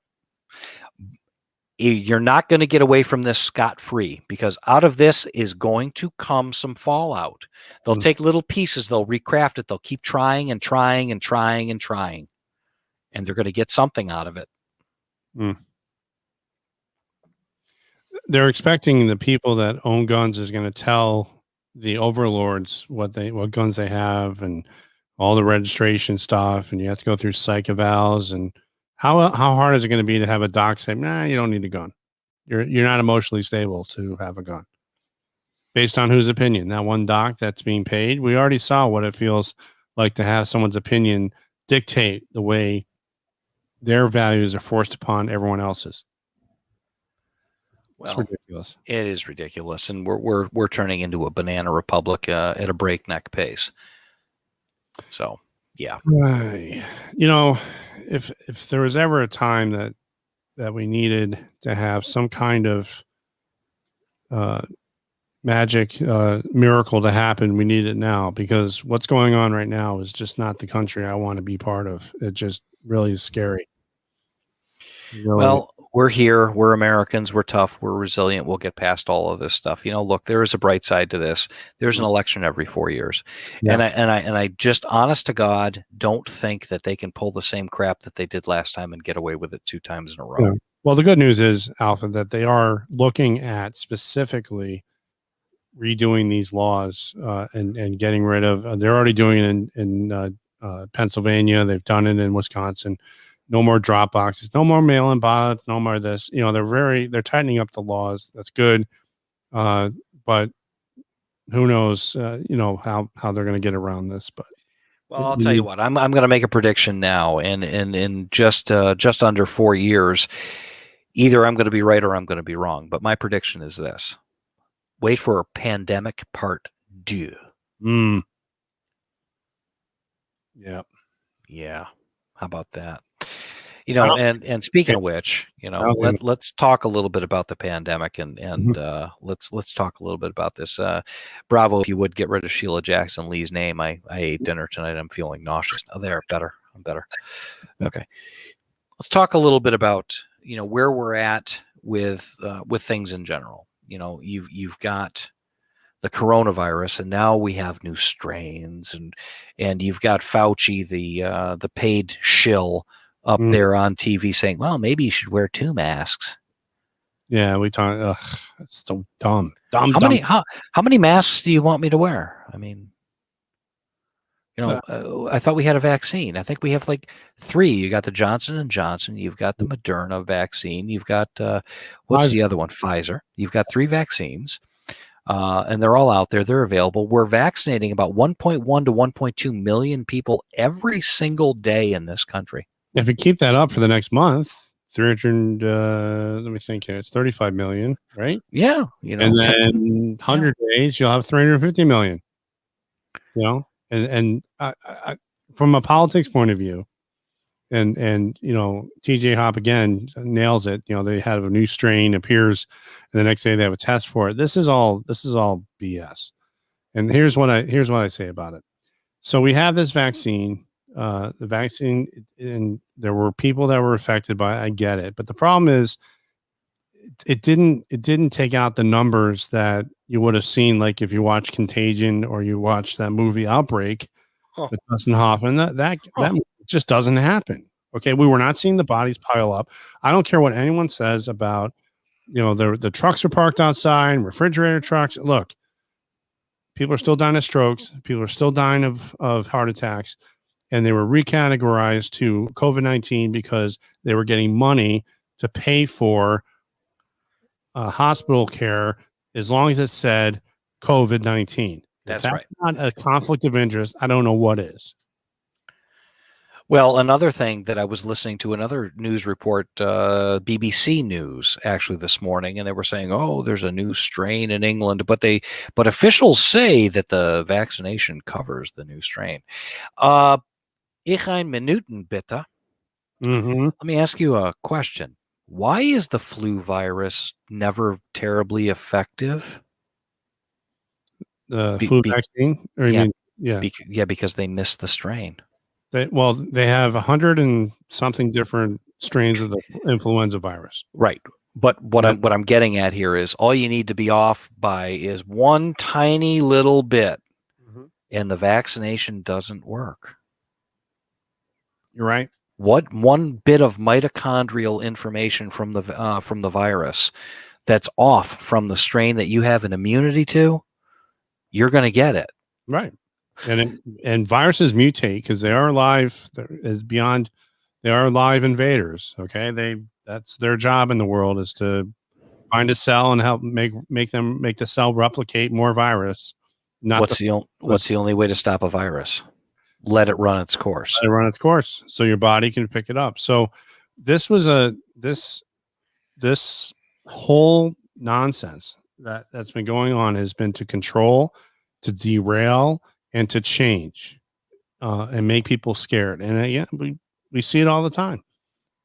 B: You're not going to get away from this scot-free, because out of this is going to come some fallout. They'll take little pieces. They'll recraft it. They'll keep trying and trying and trying and trying. and they're going to get something out of it.
A: They're expecting the people that own guns is going to tell the overlords what guns they have and all the registration stuff, and you have to go through psych evals. And how hard is it going to be to have a doc say, "Nah, you don't need a gun. You're not emotionally stable to have a gun." Based on whose opinion? That one doc that's being paid. We already saw what it feels like to have someone's opinion dictate the way their values are forced upon everyone else's.
B: Well,
A: it's ridiculous.
B: It is ridiculous, and we're turning into a banana republic at a breakneck pace. So, yeah.
A: You know, if there was ever a time that we needed to have some kind of magic miracle to happen, we need it now, because what's going on right now is just not the country I want to be part of. It just really is scary. Really.
B: Well, we're here. We're Americans. We're tough. We're resilient. We'll get past all of this stuff. Look, there is a bright side to this. There's an election every 4 years.
A: Yeah.
B: And I just, honest to God, don't think that they can pull the same crap that they did last time and get away with it 2 times in a row.
A: Yeah. Well, the good news is, Alpha, that they are looking at specifically redoing these laws and getting rid of. They're already doing it in Pennsylvania. They've done it in Wisconsin. No more drop boxes, no more mail-in ballots, no more this. They're tightening up the laws. That's good, but who knows? How they're going to get around this. But
B: well, I'll tell you what. I'm going to make a prediction now, and in just under 4 years, either I'm going to be right or I'm going to be wrong. But my prediction is this: wait for a pandemic part 2.
A: Yeah.
B: Yeah. How about that? And speaking of which, let's talk a little bit about the pandemic and let's talk a little bit about this. Bravo, if you would get rid of Sheila Jackson Lee's name. I ate dinner tonight. I'm feeling nauseous. Oh, there, better. I'm better. Okay. Let's talk a little bit about, where we're at with things in general. You've got the coronavirus, and now we have new strains, and you've got Fauci, the paid shill up there on TV saying, well, maybe you should wear 2 masks.
A: Yeah, we talk. It's so dumb. How
B: many masks do you want me to wear? I mean, I thought we had a vaccine. I think we have like 3. You got the Johnson & Johnson. You've got the Moderna vaccine. You've got, what's the other one? Pfizer. You've got 3 vaccines. And they're all out there. They're available. We're vaccinating about 1.1 to 1.2 million people every single day in this country.
A: If you keep that up for the next month, 300, let me think here, it's 35 million, right?
B: Yeah.
A: And then 100 days, you'll have 350 million. And from a politics point of view, and TJ Hop again nails it. They have a new strain appears, and the next day they have a test for it. This is all BS. And here's what I say about it. So we have this vaccine, the vaccine, and there were people that were affected by it. I get it, but the problem is, it didn't take out the numbers that you would have seen, like if you watch Contagion or you watch that movie Outbreak with Dustin Hoffman. That just doesn't happen. Okay, we were not seeing the bodies pile up. I don't care what anyone says about, the trucks are parked outside, refrigerator trucks. Look, people are still dying of strokes. People are still dying of heart attacks, and they were recategorized to COVID-19 because they were getting money to pay for hospital care as long as it said COVID-19.
B: That's
A: right.
B: Not
A: a conflict of interest, I don't know what is.
B: Well, another thing that I was listening to, another news report, BBC News actually this morning, and they were saying, oh, there's a new strain in England, but officials say that the vaccination covers the new strain. Ich ein Minuten bitte. Let me ask you a question. Why is the flu virus never terribly effective?
A: The flu vaccine? Or
B: yeah,
A: you mean,
B: because they missed the strain.
A: They have 100 and something different strains of the influenza virus.
B: Right. But what I'm getting at here is all you need to be off by is one tiny little bit, and the vaccination doesn't work.
A: You're right.
B: What one bit of mitochondrial information from the virus that's off from the strain that you have an immunity to, you're going to get it.
A: Right. And viruses mutate because they are alive. They are live invaders. Okay. That's their job in the world, is to find a cell and help make the cell replicate more virus.
B: What's the only way to stop a virus? Let it run its course.
A: Let it run its course so your body can pick it up. So this was this whole nonsense that's been going on has been to control, to derail, and to change, and make people scared. And yeah, we see it all the time.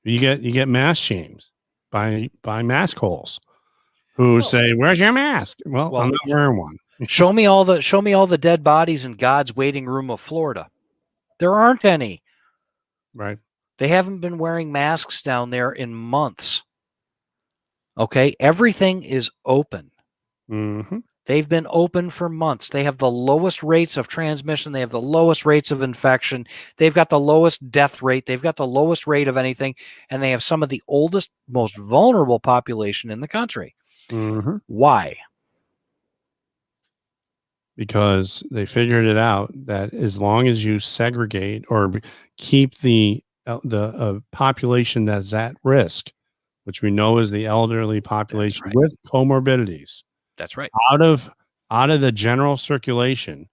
A: You get mask shames by mask holes who say, "Where's your mask?" Well, I'm not wearing one.
B: Show me all the dead bodies in God's waiting room of Florida. There aren't any.
A: Right.
B: They haven't been wearing masks down there in months. Okay, everything is open.
A: Mm-hmm.
B: They've been open for months. They have the lowest rates of transmission. They have the lowest rates of infection. They've got the lowest death rate. They've got the lowest rate of anything. And they have some of the oldest, most vulnerable population in the country.
A: Mm-hmm.
B: Why?
A: Because they figured it out that as long as you segregate or keep the population that's at risk, which we know is the elderly population with comorbidities,
B: that's right,
A: out of the general circulation,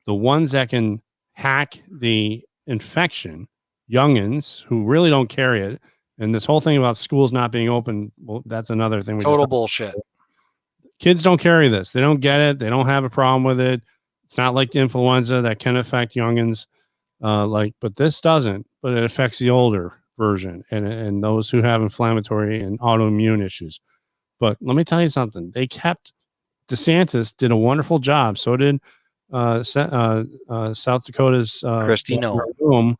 A: the ones that can hack the infection, youngins who really don't carry it. And this whole thing about schools not being open, well, that's another thing.
B: Total bullshit.
A: Kids don't carry this. They don't get it. They don't have a problem with it. It's not like the influenza that can affect youngins, but this doesn't. But it affects the older version and those who have inflammatory and autoimmune issues. But let me tell you something. DeSantis did a wonderful job. So did South Dakota's
B: Kristi
A: Noem.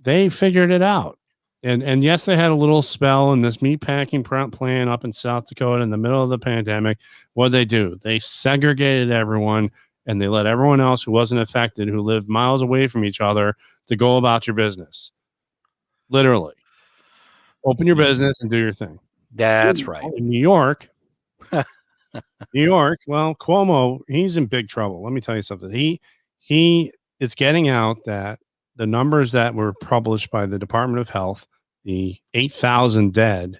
A: They figured it out. And yes, they had a little spell in this meatpacking plant up in South Dakota in the middle of the pandemic. What did they do? They segregated everyone, and they let everyone else who wasn't affected, who lived miles away from each other, to go about your business. Literally. Open your business and do your thing.
B: That's right.
A: In New York, well, Cuomo, he's in big trouble. Let me tell you something. It's getting out that the numbers that were published by the Department of Health, the 8,000 dead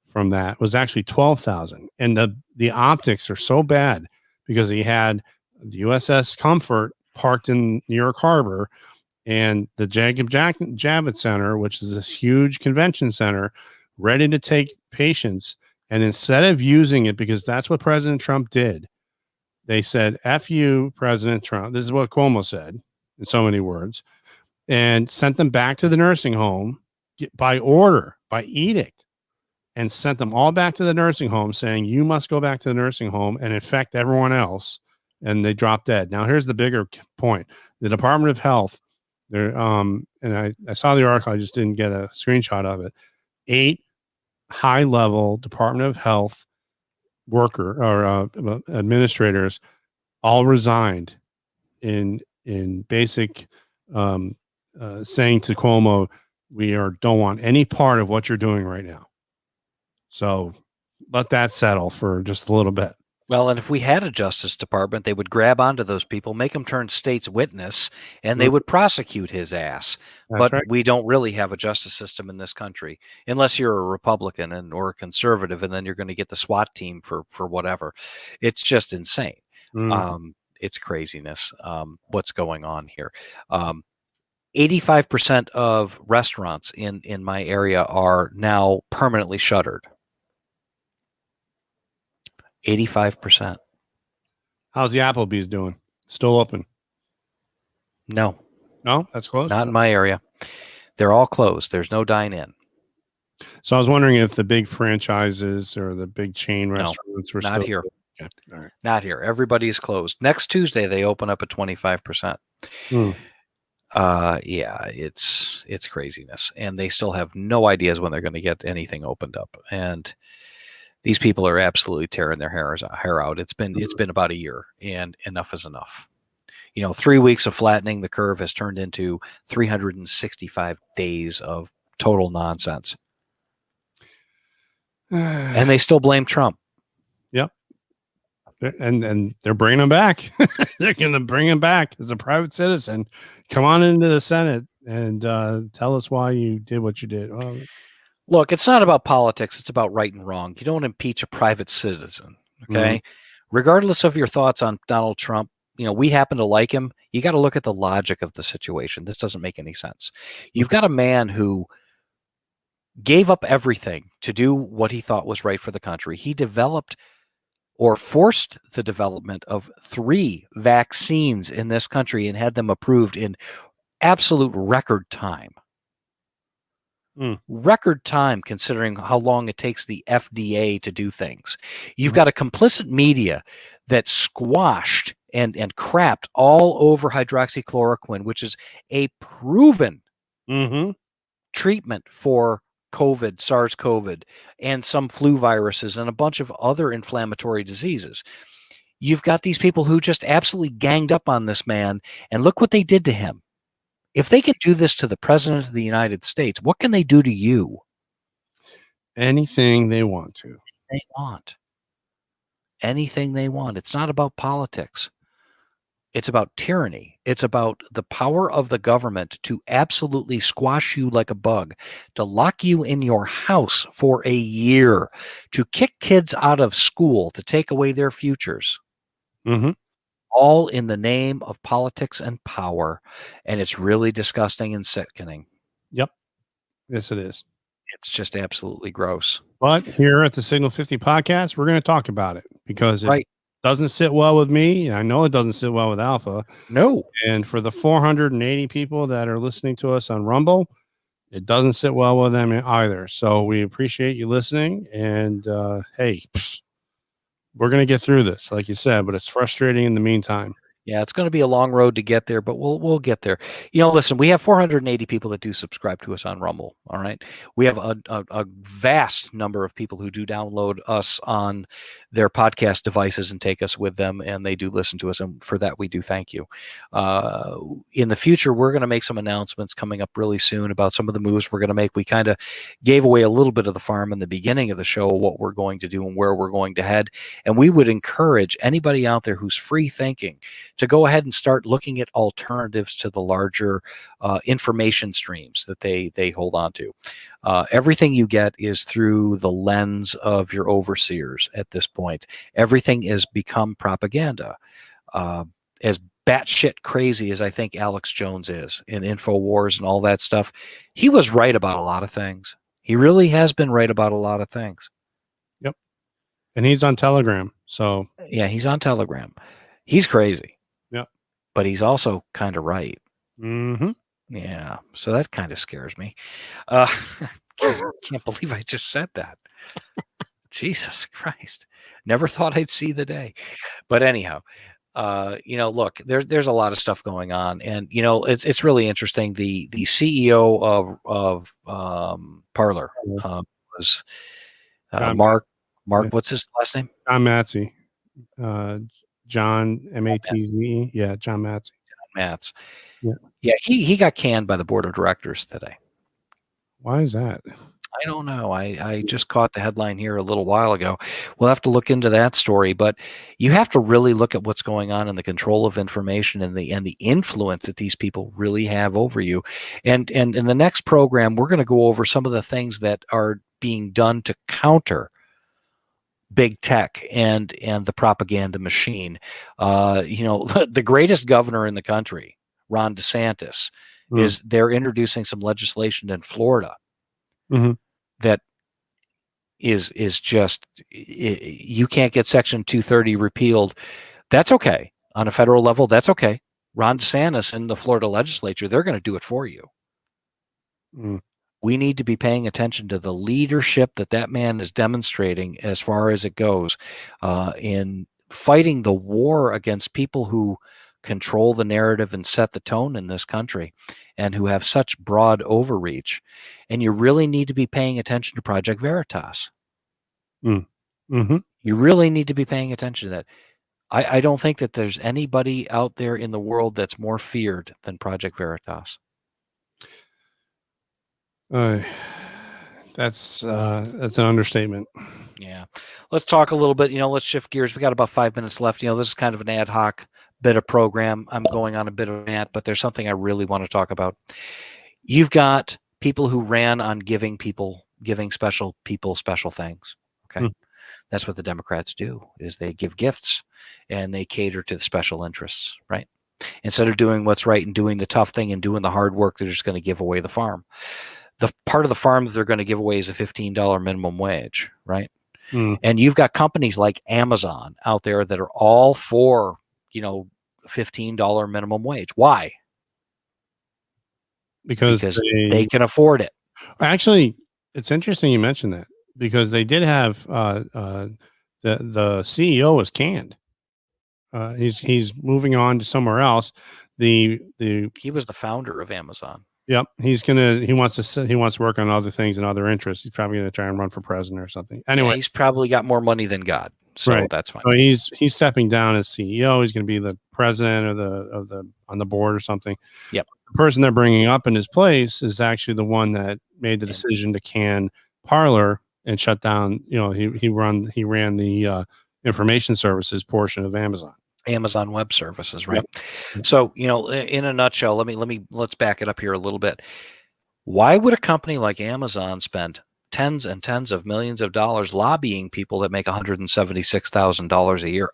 A: from that, was actually 12,000. And the optics are so bad because he had the USS Comfort parked in New York Harbor and the Jacob Javits Center, which is this huge convention center, ready to take patients. And instead of using it, because that's what President Trump did, they said, F you, President Trump. This is what Cuomo said in so many words, and sent them back to the nursing home by order, by edict, and sent them all back to the nursing home saying, you must go back to the nursing home and infect everyone else. And they dropped dead. Now, here's the bigger point. The Department of Health, and I saw the article, I just didn't get a screenshot of it. 8 high-level Department of Health administrators all resigned in basic saying to Cuomo, we don't want any part of what you're doing right now. So let that settle for just a little bit.
B: Well, and if we had a Justice Department, they would grab onto those people, make them turn state's witness, and they would prosecute his ass. But we don't really have a justice system in this country, unless you're a Republican or a conservative, and then you're going to get the SWAT team for whatever. It's just insane. It's craziness what's going on here. 85% of restaurants in my area are now permanently shuttered. 85%.
A: How's the Applebee's doing? Still open?
B: No,
A: that's closed.
B: Not in my area. They're all closed. There's no dine-in.
A: So I was wondering if the big franchises or the big chain restaurants were
B: not
A: still
B: here.
A: Yeah. All right.
B: Not here. Everybody's closed. Next Tuesday they open up at 25%. Yeah, it's craziness, and they still have no ideas when they're going to get anything opened up. And these people are absolutely tearing their hair out. It's been about a year, and enough is enough. 3 weeks of flattening the curve has turned into 365 days of total nonsense. And they still blame Trump.
A: Yep. And they're bringing him back. They're going to bring him back as a private citizen. Come on into the Senate and tell us why you did what you did. Well,
B: look, it's not about politics. It's about right and wrong. You don't impeach a private citizen. Okay.
A: Mm-hmm.
B: Regardless of your thoughts on Donald Trump, we happen to like him. You got to look at the logic of the situation. This doesn't make any sense. You've got a man who gave up everything to do what he thought was right for the country. He developed or forced the development of 3 vaccines in this country and had them approved in absolute record time. Record time, considering how long it takes the FDA to do things. You've got a complicit media that squashed and crapped all over hydroxychloroquine, which is a proven treatment for COVID, SARS-CoV, and some flu viruses and a bunch of other inflammatory diseases. You've got these people who just absolutely ganged up on this man, and look what they did to him. If they can do this to the president of the United States, what can they do to you?
A: Anything they want to.
B: They want. Anything they want. It's not about politics. It's about tyranny. It's about the power of the government to absolutely squash you like a bug, to lock you in your house for a year, to kick kids out of school, to take away their futures. All in the name of politics and power. And it's really disgusting and sickening.
A: Yep. Yes, it is.
B: It's just absolutely gross.
A: But here at the Signal 50 podcast, we're going to talk about it because it doesn't sit well with me. I know it doesn't sit well with Alpha.
B: No.
A: And for the 480 people that are listening to us on Rumble, it doesn't sit well with them either. So we appreciate you listening. And hey, we're going to get through this, like you said, but it's frustrating in the meantime.
B: Yeah, it's going to be a long road to get there, but we'll get there. Listen, we have 480 people that do subscribe to us on Rumble. All right. We have a vast number of people who do download us on their podcast devices and take us with them, and they do listen to us. And for that, we do thank you. In the future, we're going to make some announcements coming up really soon about some of the moves we're going to make. We kind of gave away a little bit of the farm in the beginning of the show, what we're going to do and where we're going to head. And we would encourage anybody out there who's free thinking to go ahead and start looking at alternatives to the larger information streams that they hold on to. Everything you get is through the lens of your overseers at this point. Everything has become propaganda. As batshit crazy as I think Alex Jones is in InfoWars and all that stuff, he was right about a lot of things. He really has been right about a lot of things.
A: Yep. And he's on Telegram. So
B: yeah, he's on Telegram. He's crazy.
A: Yep.
B: But he's also kind of right.
A: Yeah.
B: So that kind of scares me. Can't believe I just said that. Jesus Christ. Never thought I'd see the day. But anyhow, look, there's a lot of stuff going on, and it's really interesting. The CEO of Parler was Mark. What's his last name?
A: John Matze. John Matze. Yeah, John Matze.
B: Matz.
A: Yeah,
B: he got canned by the board of directors today.
A: Why is that?
B: I don't know. I just caught the headline here a little while ago. We'll have to look into that story, but you have to really look at what's going on in the control of information and the influence that these people really have over you. And in the next program, we're going to go over some of the things that are being done to counter big tech and the propaganda machine. The greatest governor in the country, Ron DeSantis, they're introducing some legislation in Florida that is just, you can't get Section 230 repealed. That's okay. On a federal level, that's okay. Ron DeSantis and the Florida legislature, they're going to do it for you. We need to be paying attention to the leadership that man is demonstrating as far as it goes in fighting the war against people who control the narrative and set the tone in this country and who have such broad overreach. And you really need to be paying attention to Project Veritas. You really need to be paying attention to that. I don't think that there's anybody out there in the world that's more feared than Project Veritas.
A: That's an understatement.
B: Yeah. Let's talk a little bit, let's shift gears. We got about 5 minutes left. This is kind of an ad hoc bit of program. I'm going on a bit of a rant, but there's something I really want to talk about. You've got people who ran on giving special people special things. Okay. That's what the Democrats do, is they give gifts and they cater to the special interests, right? Instead of doing what's right and doing the tough thing and doing the hard work, they're just going to give away the farm. The part of the farm that they're going to give away is a $15 minimum wage, right? And you've got companies like Amazon out there that are all for, $15 minimum wage. Why?
A: Because
B: they can afford it.
A: Actually, it's interesting you mentioned that, because they did have the CEO was canned. He's moving on to somewhere else. He
B: was the founder of Amazon.
A: Yep, he wants to work on other things and other interests. He's probably going to try and run for president or something. Anyway,
B: he's probably got more money than God, so that's fine.
A: So he's stepping down as CEO. He's going to be the president on the board or something.
B: Yep.
A: The person they're bringing up in his place is actually the one that made the decision to can Parler and shut down. He ran the information services portion of Amazon
B: Web Services, right?
A: Yep.
B: So, in a nutshell, let's back it up here a little bit. Why would a company like Amazon spend tens and tens of millions of dollars lobbying people that make $176,000 a year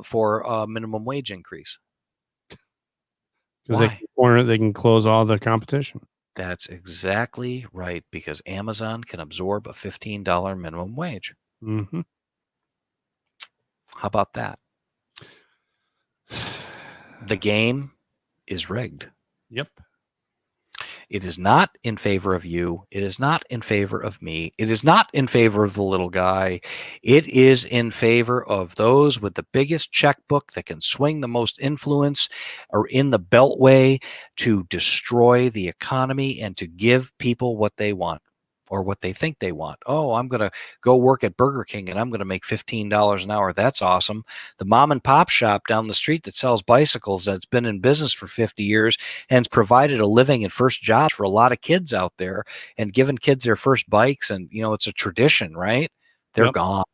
B: for a minimum wage increase?
A: Because they can close all the competition.
B: That's exactly right, because Amazon can absorb a $15 minimum wage.
A: Mm-hmm.
B: How about that? The game is rigged.
A: Yep.
B: It is not in favor of you. It is not in favor of me. It is not in favor of the little guy. It is in favor of those with the biggest checkbook that can swing the most influence or in the beltway to destroy the economy and to give people what they want or what they think they want. Oh, I'm going to go work at Burger King and I'm going to make $15 an hour. That's awesome. The mom and pop shop down the street that sells bicycles, that's been in business for 50 years and has provided a living and first jobs for a lot of kids out there and given kids their first bikes. And, it's a tradition, right? They're gone.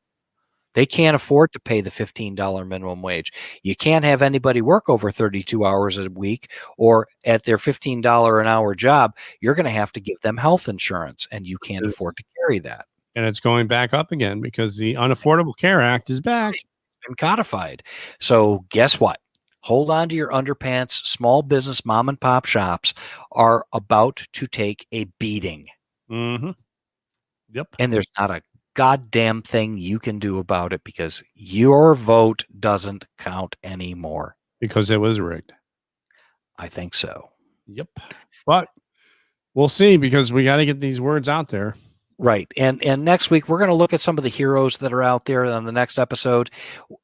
B: They can't afford to pay the $15 minimum wage. You can't have anybody work over 32 hours a week or at their $15 an hour job. You're going to have to give them health insurance, and you can't afford to carry that.
A: And it's going back up again because the Unaffordable Care Act is back.
B: It's been codified. So guess what? Hold on to your underpants. Small business mom and pop shops are about to take a beating.
A: Mm-hmm. Yep.
B: And there's not a goddamn thing you can do about it because your vote doesn't count anymore.
A: Because it was rigged.
B: I think so.
A: Yep. But we'll see, because we got to get these words out there.
B: Right. And next week, we're going to look at some of the heroes that are out there on the next episode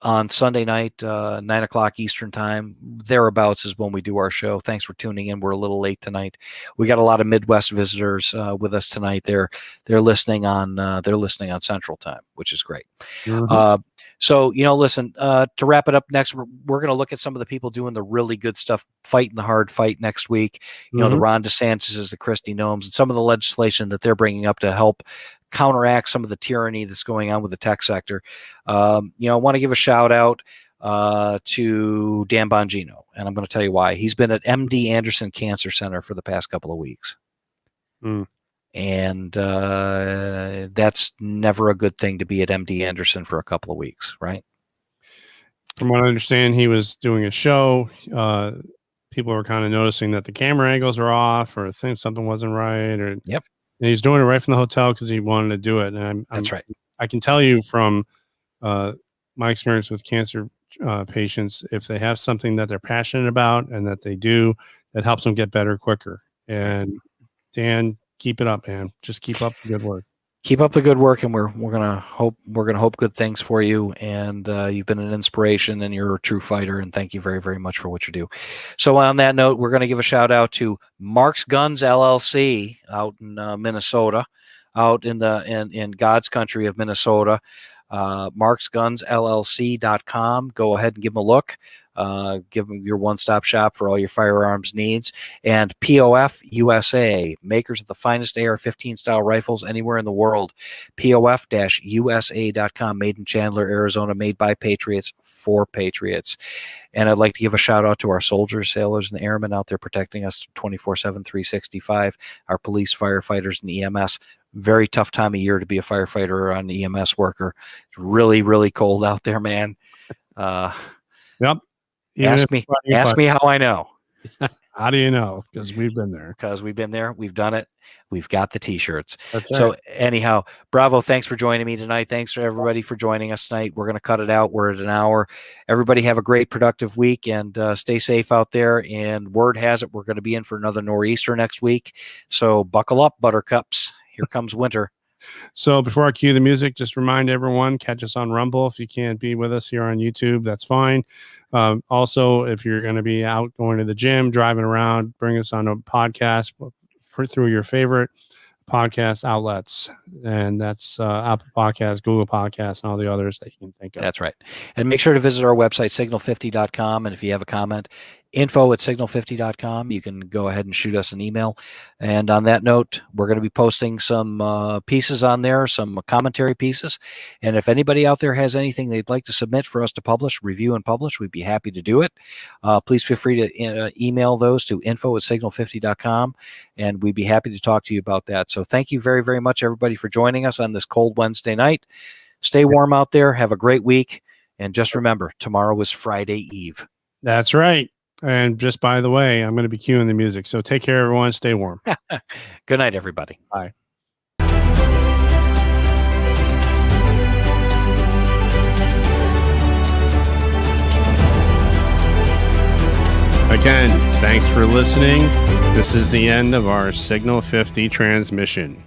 B: on Sunday night, 9:00 Eastern time. Thereabouts is when we do our show. Thanks for tuning in. We're a little late tonight. We got a lot of Midwest visitors with us tonight. They're listening on Central Time, which is great. Mm-hmm. So, listen, to wrap it up next, we're going to look at some of the people doing the really good stuff, fighting the hard fight next week. The Ron DeSantis, the Kristi Noems, and some of the legislation that they're bringing up to help counteract some of the tyranny that's going on with the tech sector. I want to give a shout out to Dan Bongino, and I'm going to tell you why. He's been at MD Anderson Cancer Center for the past couple of weeks. And that's never a good thing to be at MD Anderson for a couple of weeks, right?
A: From what I understand, he was doing a show. People were kind of noticing that the camera angles are off, or think something wasn't right. Or
B: yep.
A: And he's doing it right from the hotel because he wanted to do it. And
B: that's right.
A: I can tell you from my experience with cancer patients, if they have something that they're passionate about and that they do, that helps them get better quicker. And Dan, keep it up, man. Just keep up the good work.
B: Keep up the good work, and we're gonna hope good things for you. And you've been an inspiration, and you're a true fighter. And thank you very, very much for what you do. So on that note, we're gonna give a shout out to Mark's Guns LLC out in Minnesota, out in God's country of Minnesota. marksgunsllc.com. Go ahead and give them a look. Give them your one-stop shop for all your firearms needs. And POF USA, makers of the finest AR-15 style rifles anywhere in the world. POF-USA.com, made in Chandler, Arizona, made by Patriots for Patriots. And I'd like to give a shout out to our soldiers, sailors, and airmen out there protecting us 24/7, 365. Our police, firefighters, and EMS. Very tough time of year to be a firefighter or an EMS worker. It's really, really cold out there, man.
A: Yep.
B: Ask me how I know.
A: How do you know? Because we've been there.
B: Because we've been there. We've done it. We've got the T-shirts.
A: That's right.
B: So anyhow, Bravo, thanks for joining me tonight. Thanks for everybody for joining us tonight. We're going to cut it out. We're at an hour. Everybody have a great, productive week, and stay safe out there. And word has it, we're going to be in for another nor'easter next week. So buckle up, buttercups. Here comes winter.
A: So before I cue the music, just remind everyone, catch us on Rumble. If you can't be with us here on YouTube, that's fine. Also, if you're going to be out going to the gym, driving around, bring us on a podcast through your favorite podcast outlets. And that's Apple Podcasts, Google Podcasts, and all the others that you can think of.
B: That's right. And make sure to visit our website, signal50.com. And if you have a comment, info@signal50.com. You can go ahead and shoot us an email. And on that note, we're going to be posting some pieces on there, some commentary pieces. And if anybody out there has anything they'd like to submit for us to publish, review and publish, we'd be happy to do it. Please feel free to email those to info@signal50.com, and we'd be happy to talk to you about that. So thank you very, very much, everybody, for joining us on this cold Wednesday night. Stay warm out there. Have a great week. And just remember, tomorrow is Friday Eve.
A: That's right. And just by the way, I'm going to be cueing the music. So take care, everyone. Stay warm.
B: Good night, everybody.
A: Bye. Again, thanks for listening. This is the end of our Signal 50 transmission.